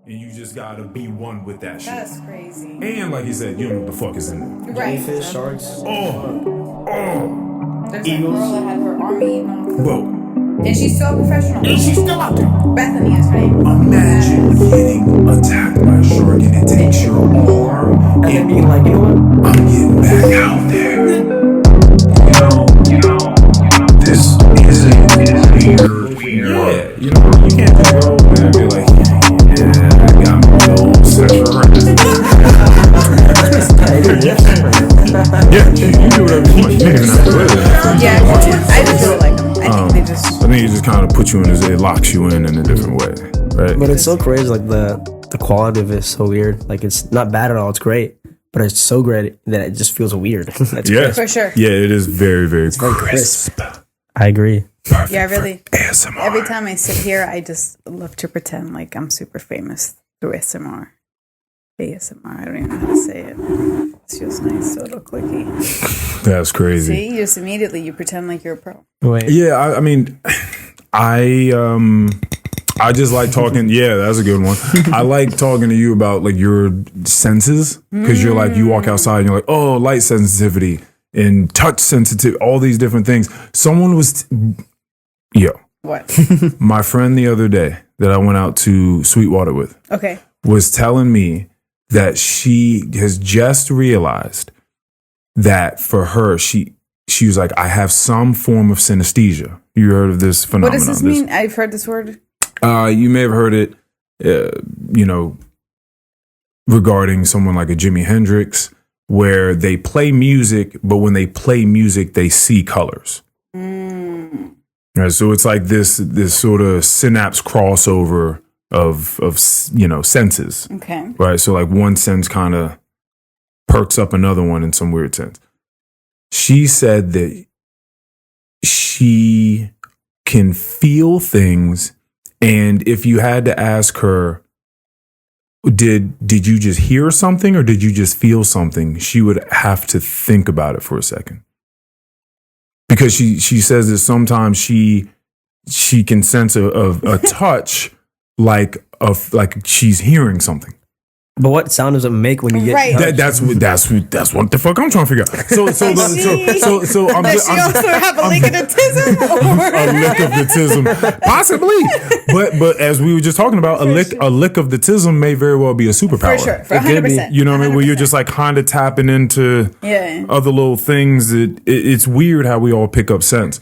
and you just gotta be one with that shit. That's crazy. And like you said, you don't know what the fuck is in there. Right. Jellyfish, sharks. There's a Eagles. girl that had her arm eaten off. Whoa. And she's still a professional. And she's still out there. Bethany is her name. Imagine getting attacked by a shark and it takes your arm And then being like, you know what? I'm getting back out there. This isn't weird. Yeah, you can't just go over there and be like, yeah, I got no sexual rights. Yeah, you do whatever you want. You don't even have to live it. Yeah, I just really like them. I think they just. I think it just kind of puts you in, it locks you in a different way, right? But it's so crazy, like the quality of it is so weird. Like it's not bad at all, it's great. But it's so great that it just feels weird. That's Yeah, crisp. For sure. Yeah, it is very, very very crisp. I agree. Perfect Yeah, really. for ASMR. Every time I sit here, I just love to pretend like I'm super famous through ASMR. ASMR. I don't even know how to say it. It feels nice, so it'll clicky. That's crazy. See, you just immediately you pretend like you're a pro. Wait. Yeah, I mean, I just like talking. Yeah, that's a good one. I like talking to you about like your senses because you're like you walk outside and you're like, oh, light sensitivity and touch sensitivity, all these different things. Someone was, What? my friend the other day that I went out to Sweetwater with Okay. was telling me that she has just realized that for her, she was like, I have some form of synesthesia. You heard of this phenomenon? What does this mean? I've heard this word. You may have heard it, regarding someone like a Jimi Hendrix, where they play music, but when they play music, they see colors. Right, so it's like this sort of synapse crossover of senses. Okay. Right, so like one sense kind of perks up another one in some weird sense. She said that she can feel things, and if you had to ask her, did you just hear something or did you just feel something, she would have to think about it for a second. Because she says that sometimes she can sense a touch like she's hearing something. But what sound does it make when you get Right. That's what the fuck I'm trying to figure out. So I'm Does she also have a lick of the tism? a lick of the tism, possibly. But as we were just talking about, a lick of the tism may very well be a superpower. For sure. For 100%. You know what I mean? Where you're just like kind of tapping into other little things. It's weird how we all pick up scents.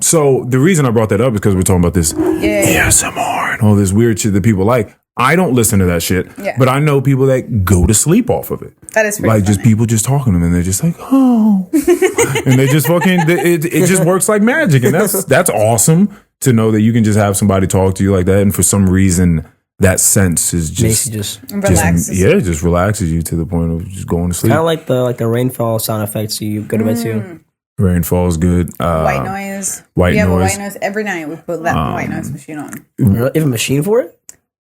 So the reason I brought that up is because we're talking about this ASMR and all this weird shit that people like. I don't listen to that shit, but I know people that go to sleep off of it. That is pretty like just funny. people just talking to them and they're just like, oh, and they just fucking it just works like magic, and that's awesome to know that you can just have somebody talk to you like that, and for some reason that sense is makes just you just Relaxes. it just relaxes you to the point of just going to sleep. kind of like the rainfall sound effects you go to bed to. Rainfall is good. White noise. White we have noise. a white noise every night. We put that white noise machine on. You have a machine for it?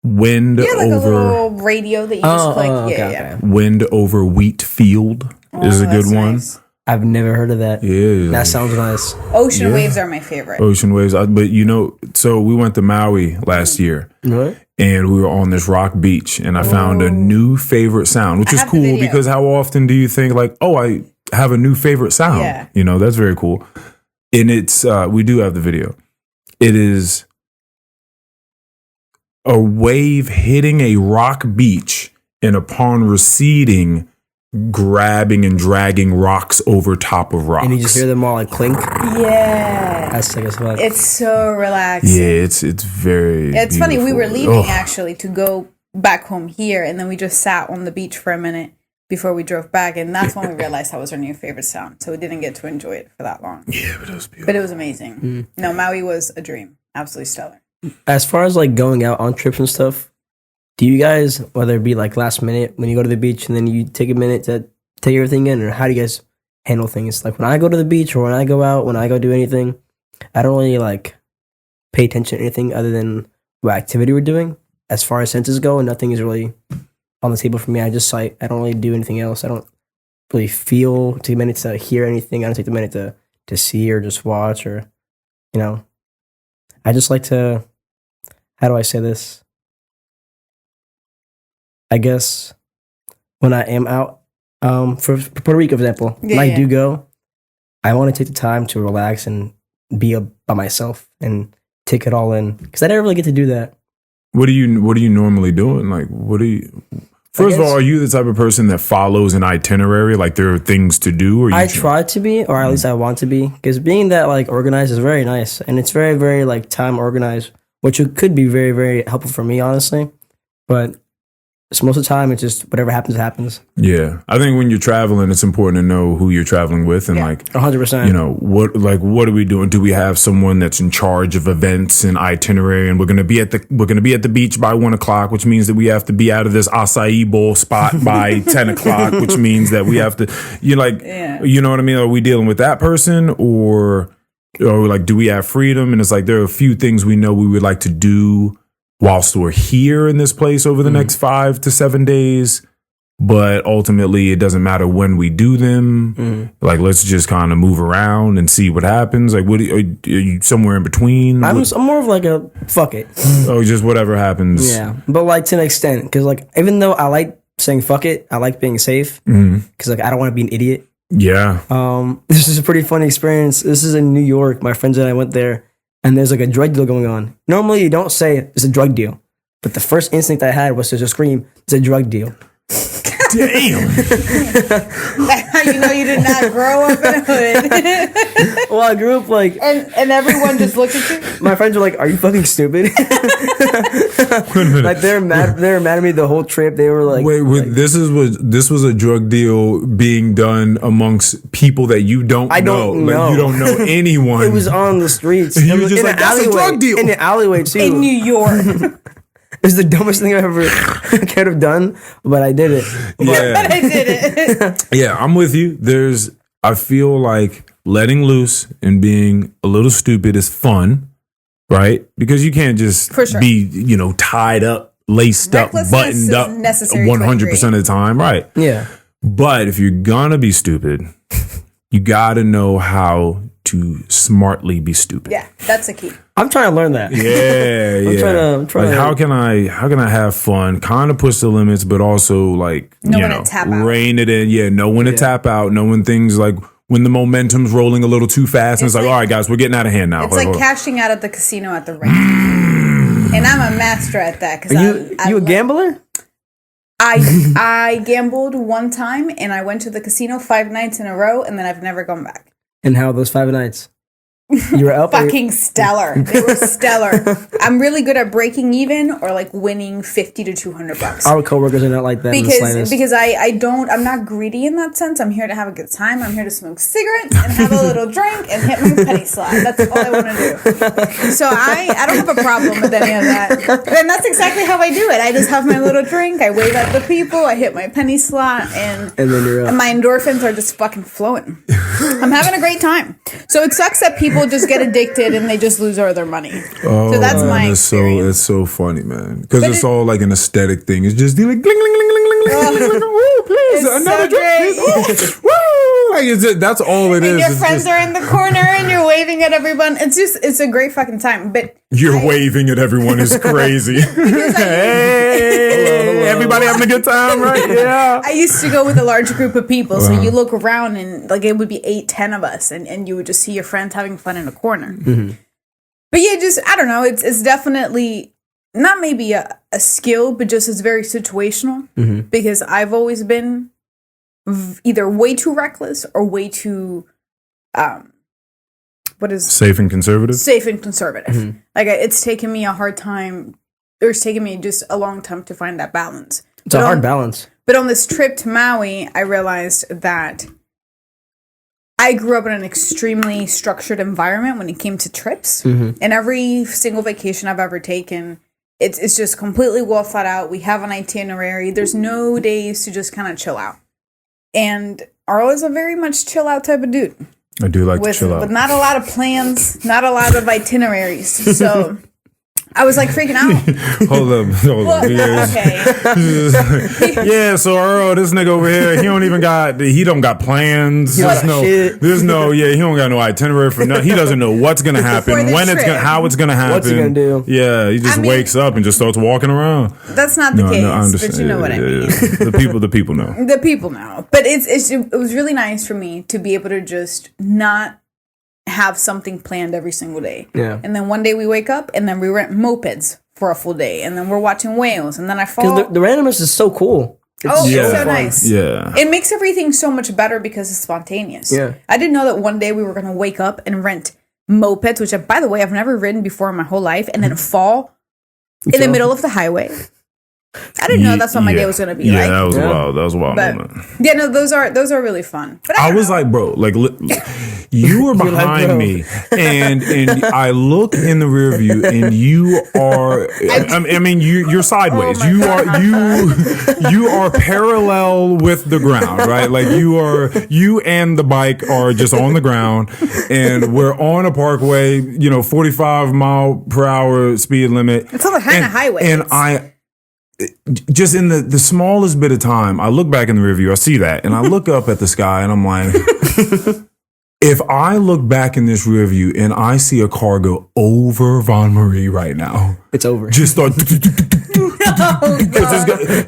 Wind Yeah, like over a little radio that you just click. Okay. wind over wheat field is a good that's one. nice. I've never heard of that. Yeah, That sounds nice. Ocean waves are my favorite. ocean waves. But so we went to Maui last year. What? And we were on this rock beach, and I found a new favorite sound, which is have the cool video. because how often do you think like, oh, I have a new favorite sound? Yeah. That's very cool. And it's we do have the video. It is a wave hitting a rock beach, and upon receding, grabbing and dragging rocks over top of rocks. And you just hear them all like clink. Yeah. That's sick as fuck. It's so relaxing. Yeah, it's very. It's funny. We were beautiful. leaving actually to go back home here, and then we just sat on the beach for a minute before we drove back, and that's when we realized that was our new favorite sound. So we didn't get to enjoy it for that long. Yeah, but it was beautiful. But it was amazing. No, Maui was a dream. Absolutely stellar. As far as like going out on trips and stuff, do you guys, whether it be like last minute when you go to the beach and then you take a minute to take everything in, or how do you guys handle things? Like when I go to the beach or when I go out, when I go do anything, I don't really like pay attention to anything other than what activity we're doing. As far as senses go, nothing is really on the table for me. I just sight. I don't really do anything else. I don't really feel, take a minute to hear anything. I don't take the minute to see or just watch or, I just like to, how do I say this? I guess when I am out, for Puerto Rico, for example, when I do go, I want to take the time to relax and be by myself and take it all in because I never really get to do that. What are you normally doing? Like, what are you? First of all, are you the type of person that follows an itinerary? Like there are things to do, or I try to be, or at least I want to be, because being that like organized is very nice, and it's very, very like time organized, which could be very, very helpful for me, honestly. But most of the time, it's just whatever happens, happens. Yeah, I think when you're traveling, it's important to know who you're traveling with, and like 100%. You know what are we doing? Do we have someone that's in charge of events and itinerary? And we're gonna be at the beach by 1:00, which means that we have to be out of this acai bowl spot by 10:00, which means that we have to. You know what I mean? Are we dealing with that person, or like do we have freedom? And it's like there are a few things we know we would like to do whilst we're here in this place over the next 5 to 7 days, but ultimately it doesn't matter when we do them. Like, let's just kind of move around and see what happens. Like, are you somewhere in between? I'm more of like a fuck it. Oh, just whatever happens. Yeah, but like to an extent, because like even though I like saying fuck it, I like being safe because like I don't want to be an idiot. Yeah. This is a pretty funny experience. This is in New York. My friends and I went there. And there's like a drug deal going on. Normally, you don't say it's a drug deal, but the first instinct I had was to just scream, "It's a drug deal." Damn. That's how you know you did not grow up in a hood. Well, I grew up like, and everyone just looked at you. my friends were like, "Are you fucking stupid?" Like they're mad. They're mad at me the whole trip. They were like, "Wait, like, this was a drug deal being done amongst people that you don't I don't know. Like, you don't know anyone. It was on the streets. You It were was just in like, an "That's a alleyway, drug deal." in the alleyway too. In New York. It's the dumbest thing I ever could have done, but I did it. Yeah. But I did it. Yeah, I'm with you. I feel like letting loose and being a little stupid is fun, right? Because you can't just For sure. be, tied up, laced up, Recklessness buttoned is up necessary to 100% of the time, right? Yeah. But if you're gonna be stupid, you gotta know how to smartly be stupid. Yeah, that's the key. I'm trying to learn that. Yeah, yeah. I'm trying like, to. how can I have fun? Kind of push the limits, but also like Know when to tap out. rein it in. Yeah, know when to tap out. Know when things like when the momentum's rolling a little too fast, and it's like, all right, guys, we're getting out of hand now. It's like cashing out at the casino at the range. And I'm a master at that. Cause Are you a gambler? I gambled one time and I went to the casino 5 nights in a row and then I've never gone back. And how those 5 nights? You were up. Fucking stellar. They were stellar. I'm really good at breaking even or like winning $50 to $200. Our coworkers are not like that. Because I'm not greedy in that sense. I'm here to have a good time. I'm here to smoke cigarettes and have a little drink and hit my penny slot. That's all I want to do. So I don't have a problem with any of that. And that's exactly how I do it. I just have my little drink. I wave at the people. I hit my penny slot and then you're up. And my endorphins are just fucking flowing. I'm having a great time. So it sucks that people just get addicted and they just lose all their money. Oh, so that's my experience. It's so funny, man. Because it's all like an aesthetic thing. It's just like gling, gling, gling, gling, gling, gling, gling. Ooh, please, It's another so drink. Please. Woo! Like, that's all it is. And your It's friends just, are in the corner and you're waving at everyone. It's a great fucking time. But you're waving at everyone is crazy. Hey, everybody having a good time, right? Yeah. I used to go with a large group of people, so you look around and like it would be 8-10 of us, and you would just see your friends having fun in a corner. Mm-hmm. But yeah, just I don't know. It's definitely not maybe a skill, but just it's very situational because I've always been either way too reckless or way too what is safe and conservative. Like it's taken me a hard time, or it's taken me just a long time to find that balance. It's a hard balance. But on this trip to Maui, I realized that I grew up in an extremely structured environment when it came to trips. And every single vacation I've ever taken, it's just completely well thought out. We have an itinerary. There's no days to just kind of chill out. And Earl is a very much chill out type of dude. I do like to chill out. With not a lot of plans, not a lot of itineraries. So I was like freaking out. Hold up. Well, Yeah. okay. Yeah, so Earl, this nigga over here, he don't got plans. He don't got shit. He don't got no itinerary for nothing. He doesn't know what's gonna happen, For the when it's trip. how it's gonna happen. What's he gonna do? Yeah, he just wakes up and just starts walking around. That's not the case, I understand. but you know what I mean. The people know. The people know. But it was really nice for me to be able to just not have something planned every single day. Yeah. And then one day we wake up and then we rent mopeds for a full day. And then we're watching whales. And then I fall. Because the randomness is so cool. It's Yeah. so nice. Yeah. It makes everything so much better because it's spontaneous. Yeah. I didn't know that one day we were going to wake up and rent mopeds, which, by the way, I've never ridden before in my whole life, and then fall in the middle of the highway. I didn't know that's what my day was going to be like. Yeah, that was wild. That was a wild But moment. yeah, no, those are really fun. But I was like, bro, like you were behind bro. me, and I look in the rear view, and you are. I mean, you're sideways. Oh my You are parallel with the ground, right? Like you and the bike are just on the ground, and we're on a parkway. 45-mile-per-hour speed limit. It's on the kind of highway. And I. Just in the smallest bit of time, I look back in the rear view, I see that, and I look up at the sky, and I'm like, if I look back in this rear view and I see a car go over Von Marie right now, It's over. just start,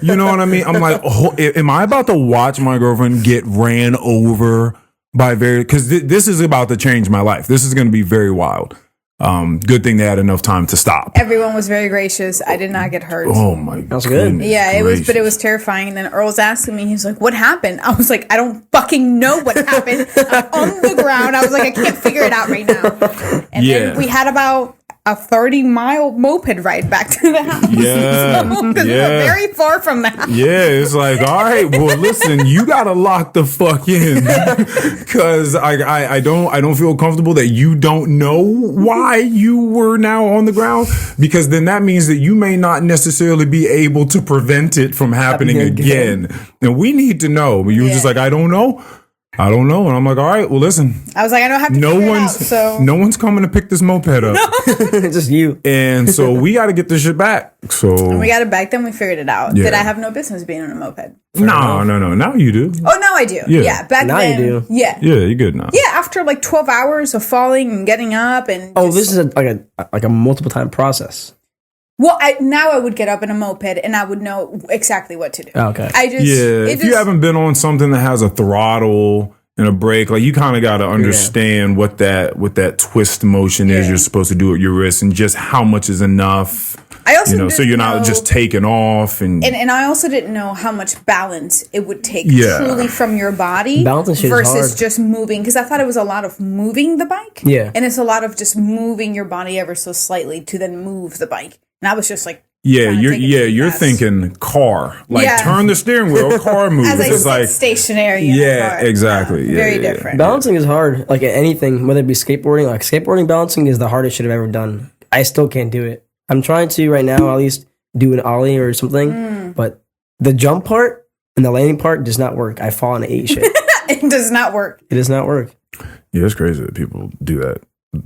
you know what I mean? I'm like, oh, am I about to watch my girlfriend get ran over by because this is about to change my life. This is going to be very wild. Good thing they had enough time to stop. Everyone was very gracious. I did not get hurt. Oh my god, That's good. Yeah, it was, but it was terrifying. And then Earl's asking me, he's like, "What happened?" I was like, "I don't fucking know what happened." I'm on the ground. I was like, "I can't figure it out right now." And then we had about a 30-mile moped ride back to the house. Yeah, Because we were very far from the house. Yeah, it's like, all right, well, listen, you gotta lock the fuck in, because I don't feel comfortable that you don't know why you were now on the ground, because then that means that you may not necessarily be able to prevent it from happening again. And we need to know. But you were just like, I don't know. And I'm like, all right, well, listen. I was like, I don't have to figure it out, so. No one's coming to pick this moped up. Just you. And so we got to get this shit back. So We got it back, then we figured it out. Yeah. That I have no business being on a moped. no. Now you do. Oh, now I do. Yeah. Yeah, back Now then. you do. Yeah. Yeah, you're good now. Yeah, after like 12 hours of falling and getting up and. Oh, just- this is like a multiple time process. Well, now I would get up in a moped and I would know exactly what to do. Oh, okay. If you haven't been on something that has a throttle and a brake, like you kind of got to understand what that twist motion is you're supposed to do at your wrist, and just how much is enough. I also so you're not just taking off, and I also didn't know how much balance it would take Yeah. truly from your body Balancing shit is versus hard. just moving, because I thought it was a lot of moving the bike. Yeah. And it's a lot of just moving your body ever so slightly to then move the bike. And I was just like, you're taking it too fast. thinking car, like Yeah. turn the steering wheel, car moves. as I It's sit like stationary. In a car. exactly. Yeah, Very yeah. different. Balancing is hard. Like anything, whether it be skateboarding, like skateboarding balancing is the hardest shit I've ever done. I still can't do it. I'm trying to right now, at least do an ollie or something, but the jump part and the landing part does not work. I fall and I eat shit. It does not work. It does not work. Yeah, it's crazy that people do that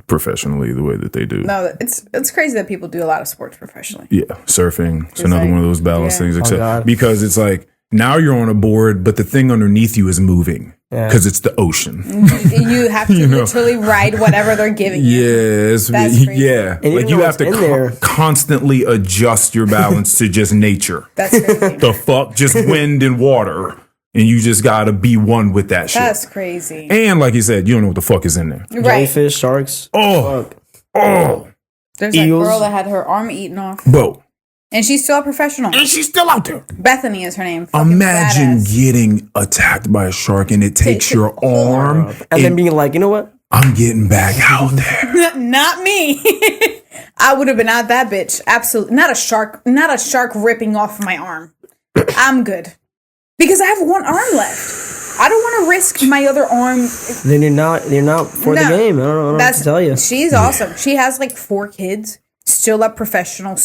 professionally the way that they do. No, it's crazy that people do a lot of sports professionally. Yeah, surfing. It's another like- one of those balance yeah. things. Oh, Except God. because it's like now you're on a board, but the thing underneath you is moving Yeah. because it's the ocean. You have to literally ride whatever they're giving you. Yes, That's crazy. yeah. And Like even you though have to it's in there- constantly adjust your balance to just nature. That's crazy. The fuck, just wind and water, and you just gotta be one with that shit. That's crazy. And like you said, you don't know what the fuck is in there. Right. Jellyfish, sharks. Oh, Fuck. oh, There's that Eels. girl that had her arm eaten off. bro, And she's still a professional. and she's still out there. Bethany is her name. Fucking Imagine badass. getting attacked by a shark and it takes your arm, And then being like, you know what? I'm getting back out there. Not me. I would have been out that bitch. Absolutely. Not a shark ripping off my arm. I'm good. Because I have one arm left. I don't want to risk my other arm. Then you're not for the No. game. I don't know what to tell you. She's awesome. She has like 4 kids, still a professional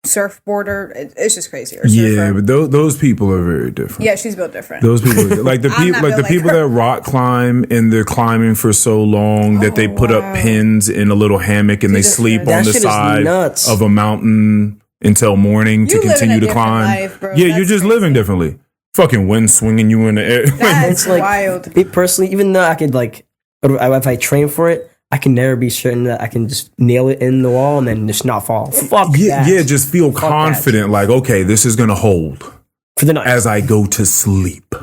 surfboarder. It's just crazy. Or Yeah, surfer. but those people are very different. Yeah, she's built different. Those people, like the I'm people, not like the built like people her. that rock climb and they're climbing for so long that they put up wow. pins in a little hammock and they Jesus sleep Christ. on That the shit is side nuts. of a mountain until morning to You live in a continue to different climb. life, bro. Yeah, you're That's just crazy. living differently. Fucking wind swinging you in the air. That's It's like wild. me personally, even though I could like, if I train for it, I can never be certain that I can just nail it in the wall and then just not fall. Fuck Yeah, that. yeah, just feel that. confident. Like, okay, this is gonna hold For the night. as I go to sleep.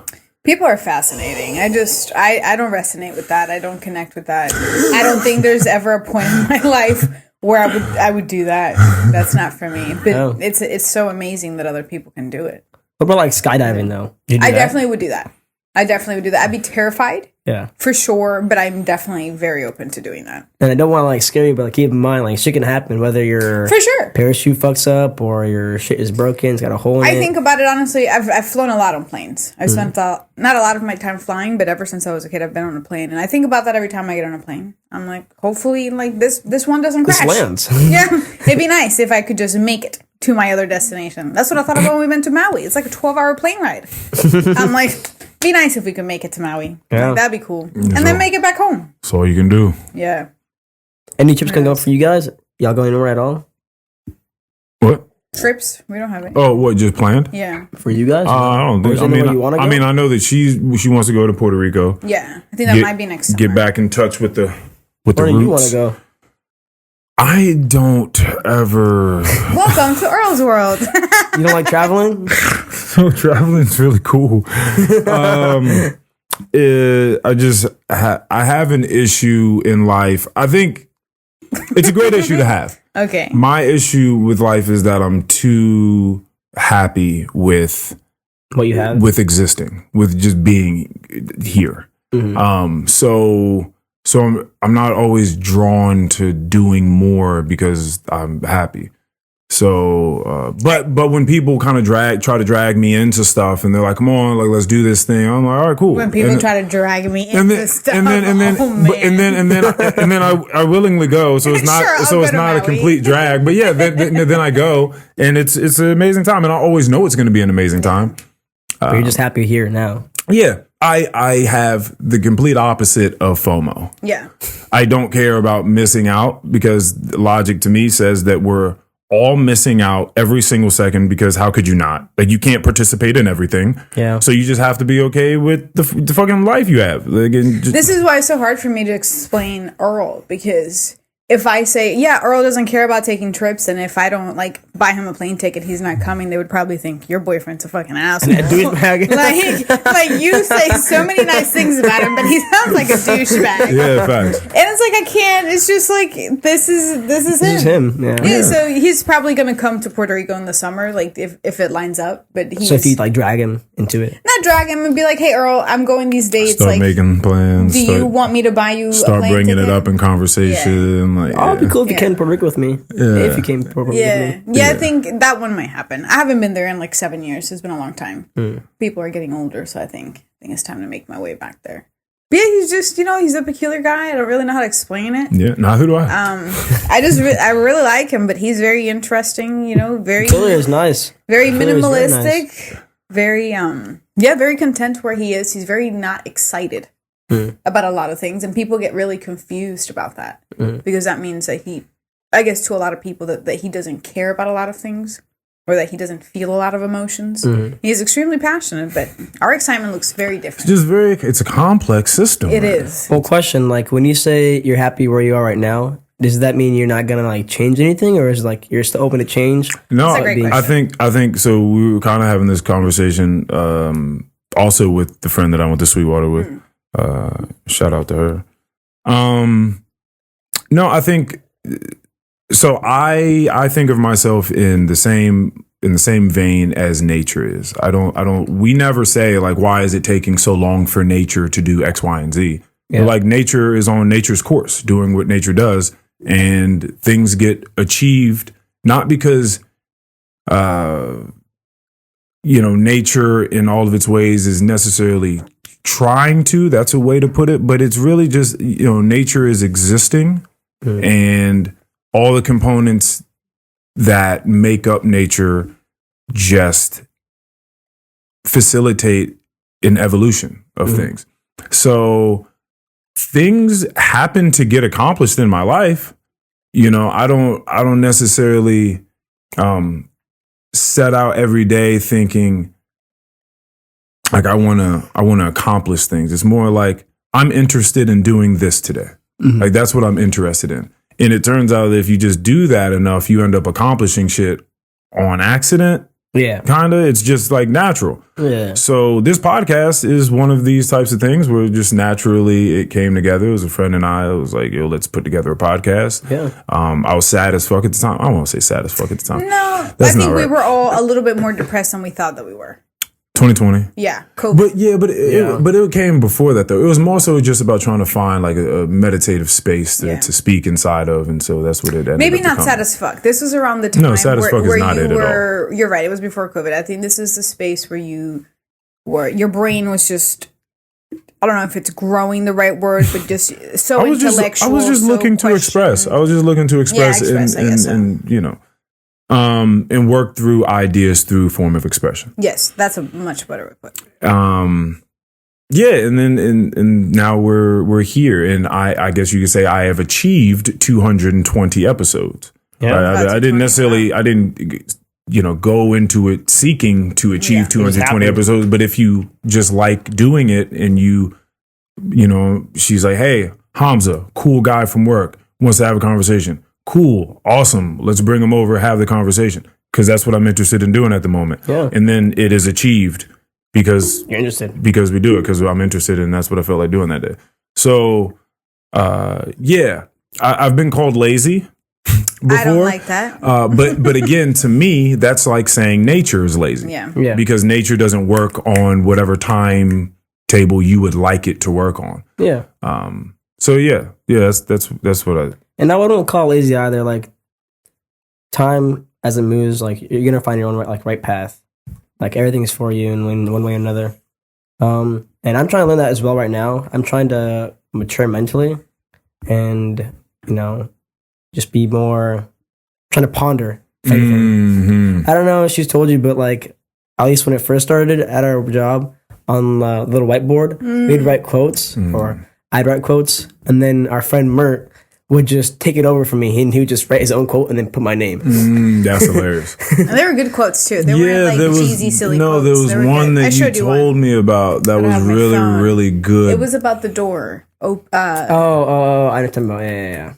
People are fascinating. I don't resonate with that. I don't connect with that. I don't think there's ever a point in my life where I would do that. That's not for me. But No. it's so amazing that other people can do it. What about like skydiving though? You do I that? definitely would do that. I definitely would do that. I'd be terrified Yeah. for sure, but I'm definitely very open to doing that. And I don't want to like scare you, but like, keep in mind, like shit can happen whether your For sure. parachute fucks up or your shit is broken, it's got a hole in I it. think about it honestly. I've flown a lot on planes. I've spent not a lot of my time flying, but ever since I was a kid, I've been on a plane, and I think about that every time I get on a plane. I'm like, hopefully, like this one doesn't This crash. lands. Yeah, it'd be nice if I could just make it to my other destination. That's what I thought about when we went to Maui. It's like a 12-hour plane ride. I'm like, be nice if we could make it to Maui. Yeah. Like, that'd be cool, and then make it back home. That's all you can do. Yeah. Any trips coming up for you guys? Y'all going anywhere at all? What? Trips, we don't have it. Oh, what? Just planned? Yeah, For you guys? I don't Or think. is I there mean, anywhere you wanna I go? mean, I know that she wants to go to Puerto Rico. yeah. I think that might be next summer. Get back in touch with the Where do you want roots. to go? I don't ever. Welcome to Earl's world. You don't like traveling? So traveling's really cool. I have an issue in life. I think it's a great issue to have. Okay. My issue with life is that I'm too happy with What you have? existing, with just being here. So I'm not always drawn to doing more because I'm happy. So, but when people kind of try to drag me into stuff, and they're like, "Come on, like let's do this thing," I'm like, "All right, cool." When people And- try to drag me and into then, stuff, and then, and then, oh, man. and then I willingly go. So it's not, Sure, I'll so go it's to not a Maui. complete drag. But yeah, then I go, and it's an amazing time, and I always know it's going to be an amazing time. Or you're just happy here now? Yeah, I have the complete opposite of FOMO. Yeah. I don't care about missing out because logic to me says that we're all missing out every single second, because how could you not? Like, you can't participate in everything. Yeah. So you just have to be okay with the fucking life you have. Like, and just, This is why it's so hard for me to explain Earl, because if I say, yeah, Earl doesn't care about taking trips, and if I don't like buy him a plane ticket, he's not coming, they would probably think your boyfriend's a fucking asshole. douchebag. like you say so many nice things about him, but he sounds like a douchebag. yeah, facts. And it's like I can't. It's just like this is him. This is him. Yeah. Yeah, so he's probably gonna come to Puerto Rico in the summer, like if it lines up. But he's So if you like drag him into it, not drag him and be like, "Hey, Earl, I'm going these dates. Start like, making plans. do you want me to buy you? start a plane bringing ticket? it up in conversation? Like, oh, it'd be cool if you Yeah. came to Puerto Rico with me. If you came to Puerto Rico Yeah, with me. yeah, I think that one might happen. I haven't been there in like 7 years. It's been a long time. People are getting older, so I think it's time to make my way back there. But yeah, he's just he's a peculiar guy. I don't really know how to explain it. Yeah, now who do I? I really like him, but he's very interesting. Very Killer is nice. very Killer is very minimalistic. Very very content where he is. He's very not excited about a lot of things, and people get really confused about that because that means that I guess to a lot of people that he doesn't care about a lot of things, or that he doesn't feel a lot of emotions. He's extremely passionate, but our excitement looks very different. It's a complex system. It man. is. Well, question, like when you say you're happy where you are right now, does that mean you're not gonna like change anything, or is it like you're still open to change? No, That's a great I think so. We were kind of having this conversation also with the friend that I went to Sweetwater with. Shout out to her. No, I think so. I think of myself in the same vein as nature is. We never say like, why is it taking so long for nature to do X, Y, and Z? Yeah. But like, nature is on nature's course, doing what nature does, and things get achieved not because nature in all of its ways is necessarily trying to. That's a way to put it, but it's really just nature is existing, and all the components that make up nature just facilitate an evolution of things. So things happen to get accomplished in my life. You know, I don't necessarily set out every day thinking like I want to accomplish things. It's more like I'm interested in doing this today. Like that's what I'm interested in. And it turns out that if you just do that enough, you end up accomplishing shit on accident. Yeah. Kind of. It's just like natural. Yeah. So this podcast is one of these types of things where just naturally it came together. It was a friend and I was like, yo, let's put together a podcast. Yeah. I was sad as fuck at the time. I won't say sad as fuck at the time. No, That's I think not we right. were all a little bit more depressed than we thought that we were. 2020. Yeah, COVID. But it came before that though. It was more so just about trying to find like a meditative space to speak inside of, and so that's what it ended Maybe up not becoming. sad as fuck. This was around the time No, sad as fuck is not it at all. You're right. It was before COVID. I think this is the space where your brain was just. I don't know if it's growing the right word, but just so intellectual. I was just looking to express. I was just looking to express, and you know. And work through ideas through form of expression. Yes, that's a much better way to put it. Yeah, and then and now we're here, and I guess you could say I have achieved 220 episodes. Yeah, I didn't necessarily go into it seeking to achieve 220 episodes, but if you just like doing it, and you know, she's like, hey, Hamza, cool guy from work, wants to have a conversation. Cool, awesome. Let's bring them over, have the conversation, because that's what I'm interested in doing at the moment. Yeah. And then it is achieved because you're interested, because we do it, because I'm interested, and that's what I felt like doing that day. So, I've been called lazy before. I don't like that. But again, to me, that's like saying nature is lazy. Yeah. Because nature doesn't work on whatever timetable you would like it to work on. Yeah. So that's what I. And I wouldn't call lazy either. Like, time as it moves, like you're gonna find your own right path. Like everything's for you in one way or another. And I'm trying to learn that as well right now. I'm trying to mature mentally, and just be more trying to ponder everything. I don't know if she's told you, but like at least when it first started at our job on the little whiteboard, we'd write quotes, or I'd write quotes, and then our friend Mert would just take it over from me, and he would just write his own quote and then put my name. That's hilarious. And they were good quotes too. They weren't like cheesy, silly quotes. There was one that you told me about that was really good. It was about the door. I know what you're talking about. Yeah.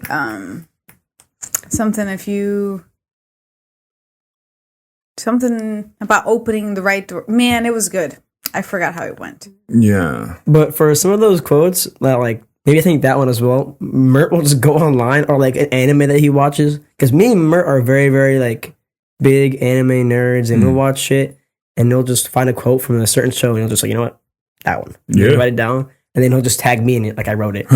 Something about opening the right door. Man, it was good. I forgot how it went. Yeah. But for some of those quotes, that like, maybe I think that one as well, Mert will just go online, or like an anime that he watches. Because me and Mert are very, very like big anime nerds, and we'll watch shit, and he'll just find a quote from a certain show, and he'll just like, you know what? That one. Yeah. Write it down, and then he'll just tag me in it like I wrote it.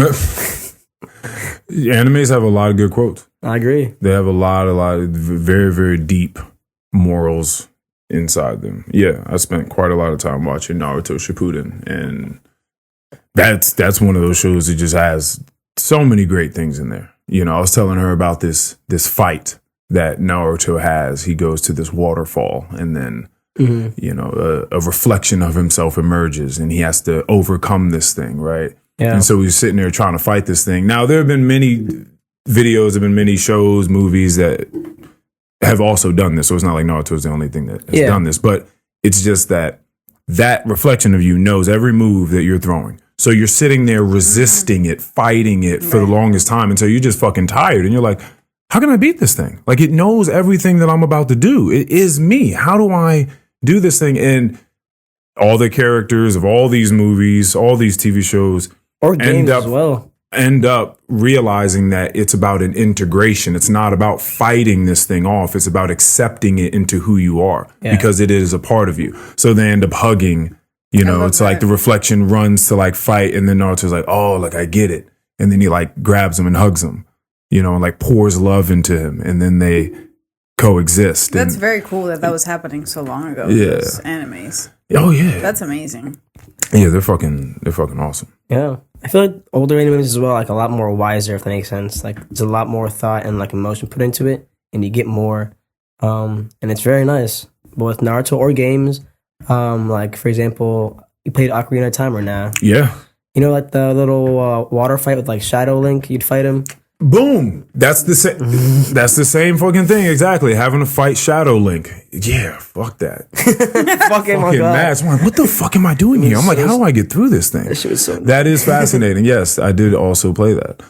Animes have a lot of good quotes. I agree. They have a lot of very, very deep morals inside them. Yeah, I spent quite a lot of time watching Naruto Shippuden, and that's one of those shows that just has so many great things in there. I was telling her about this fight that Naruto has. He goes to this waterfall, and then a reflection of himself emerges, and he has to overcome this thing, right? Yeah. And so he's sitting there trying to fight this thing. Now, there have been many videos, there have been many shows, movies that have also done this. So it's not like Naruto is the only thing that has done this, but it's just that reflection of you knows every move that you're throwing. So you're sitting there resisting it, fighting it for the longest time. And so you're just fucking tired. And you're like, how can I beat this thing? Like, it knows everything that I'm about to do. It is me. How do I do this thing? And all the characters of all these movies, all these TV shows, or games as well, end up realizing that it's about an integration. It's not about fighting this thing off. It's about accepting it into who you are, because it is a part of you. So they end up hugging. It's like the reflection runs to like fight, and then Naruto's like, oh, like I get it. And then he like grabs him and hugs him, and like pours love into him, and then they coexist. That's very cool that was happening so long ago. Yeah. Those animes. Oh yeah. That's amazing. Yeah, they're fucking awesome. Yeah. I feel like older animes as well, like a lot more wiser, if that makes sense. Like there's a lot more thought and like emotion put into it, and you get more and it's very nice. Both Naruto or games, like for example, you played Ocarina of Time or now? Yeah. You know, like the little water fight with like Shadow Link. You'd fight him. Boom. That's the same. That's the same fucking thing. Exactly. Having to fight Shadow Link. Yeah. Fuck that. Fucking Fucking match. I'm like, what the fuck am I doing here? I'm like, how do I get through this thing? That is fascinating. Yes, I did also play that.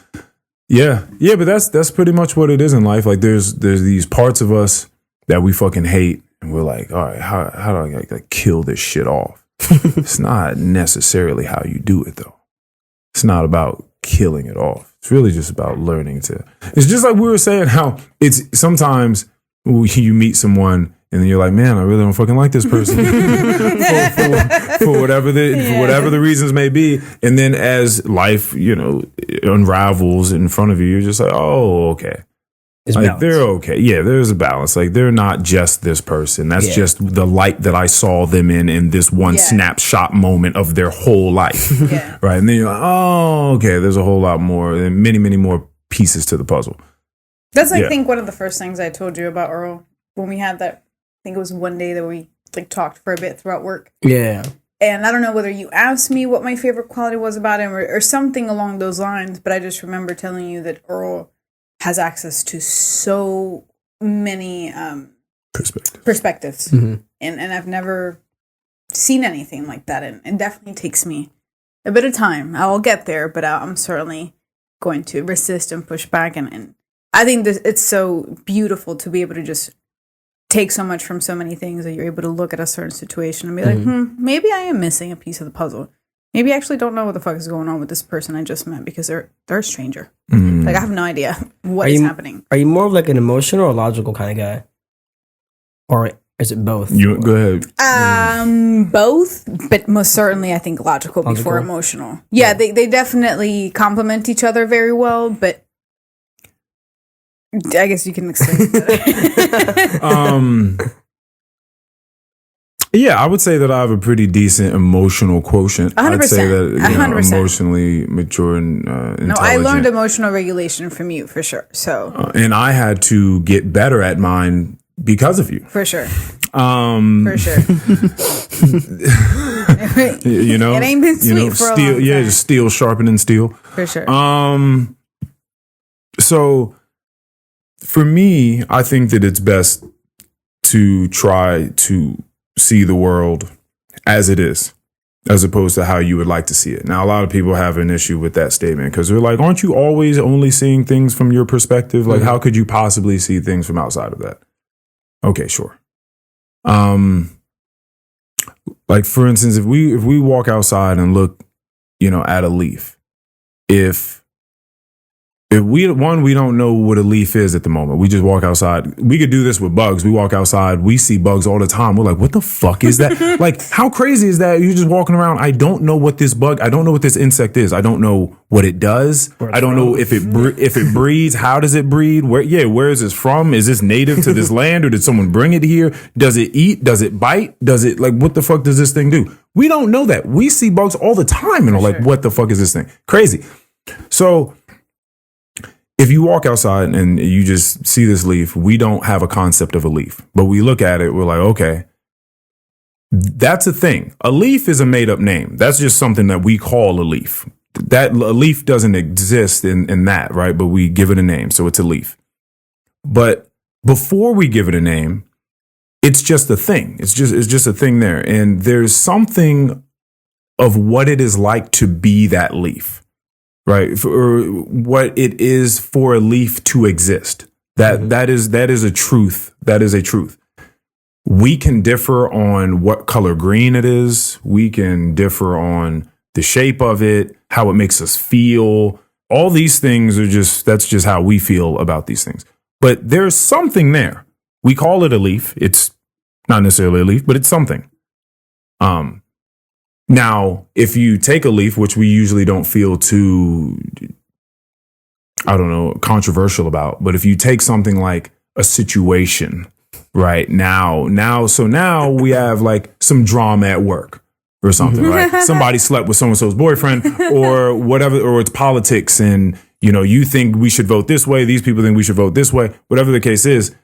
Yeah. Yeah, but that's pretty much what it is in life. Like there's these parts of us that we fucking hate, and we're like, all right, how do I like kill this shit off? It's not necessarily how you do it though. It's not about killing it off. It's really just about learning to. It's just like we were saying how it's sometimes you meet someone and then you're like, man, I really don't fucking like this person for whatever the reasons may be. And then as life, unravels in front of you, you're just like, oh, okay. Like they're okay. Yeah, there's a balance. Like they're not just this person. That's just the light that I saw them in this one snapshot moment of their whole life. Right. And then you're like, oh, okay, there's a whole lot more and many, many more pieces to the puzzle. That's I think one of the first things I told you about Earl when we had that. I think it was one day that we like talked for a bit throughout work. Yeah. And I don't know whether you asked me what my favorite quality was about him or something along those lines, but I just remember telling you that Earl has access to so many perspectives. And I've never seen anything like that. And it definitely takes me a bit of time. I'll get there, but I'm certainly going to resist and push back. And I think it's so beautiful to be able to just take so much from so many things that you're able to look at a certain situation and be like, maybe I am missing a piece of the puzzle. Maybe I actually don't know what the fuck is going on with this person I just met because they're a stranger. Like I have no idea what is happening. Are you more of like an emotional or logical kind of guy? Or is it both? You go ahead. Both, but most certainly I think logical before emotional. Yeah, they definitely complement each other very well, but I guess you can explain that. Yeah, I would say that I have a pretty decent emotional quotient. 100%. I'd say that 100%. emotionally mature and intelligent. No, I learned emotional regulation from you for sure. So, and I had to get better at mine because of you. For sure. For sure. It ain't been sweet for a long time. Yeah, just steel sharpening steel. For sure. So for me, I think that it's best to try to see the world as it is, as opposed to how you would like to see it. Now, a lot of people have an issue with that statement because they're like, aren't you always only seeing things from your perspective? Like, how could you possibly see things from outside of that? Okay, sure. Like for instance, if we walk outside and look, at a leaf, if we don't know what a leaf is at the moment. We just walk outside. We could do this with bugs. We walk outside. We see bugs all the time. We're like, what the fuck is that? Like, how crazy is that? You're just walking around. I don't know what this bug, I don't know what this insect is. I don't know what it does. I don't know if it breeds. How does it breed? Where is this from? Is this native to this land or did someone bring it here? Does it eat? Does it bite? Does it what the fuck does this thing do? We don't know that. We see bugs all the time and are like, what the fuck is this thing? Crazy. So, if you walk outside and you just see this leaf, we don't have a concept of a leaf, but we look at it, we're like, okay, that's a thing. A leaf is a made up name. That's just something that we call a leaf. That a leaf doesn't exist in that, right? But we give it a name. So it's a leaf. But before we give it a name, it's just a thing. It's just a thing there. And there's something of what it is like to be that leaf. Right, or what it is for a leaf to exist. That is a truth. That is a truth. We can differ on what color green it is. We can differ on the shape of it, how it makes us feel. All these things that's just how we feel about these things. But there's something there. We call it a leaf. It's not necessarily a leaf, but it's something. Now, if you take a leaf, which we usually don't feel too, controversial about, but if you take something like a situation, right? Now we have like some drama at work or something, right? Somebody slept with so-and-so's boyfriend or whatever, or it's politics and, you think we should vote this way. These people think we should vote this way. Whatever the case is,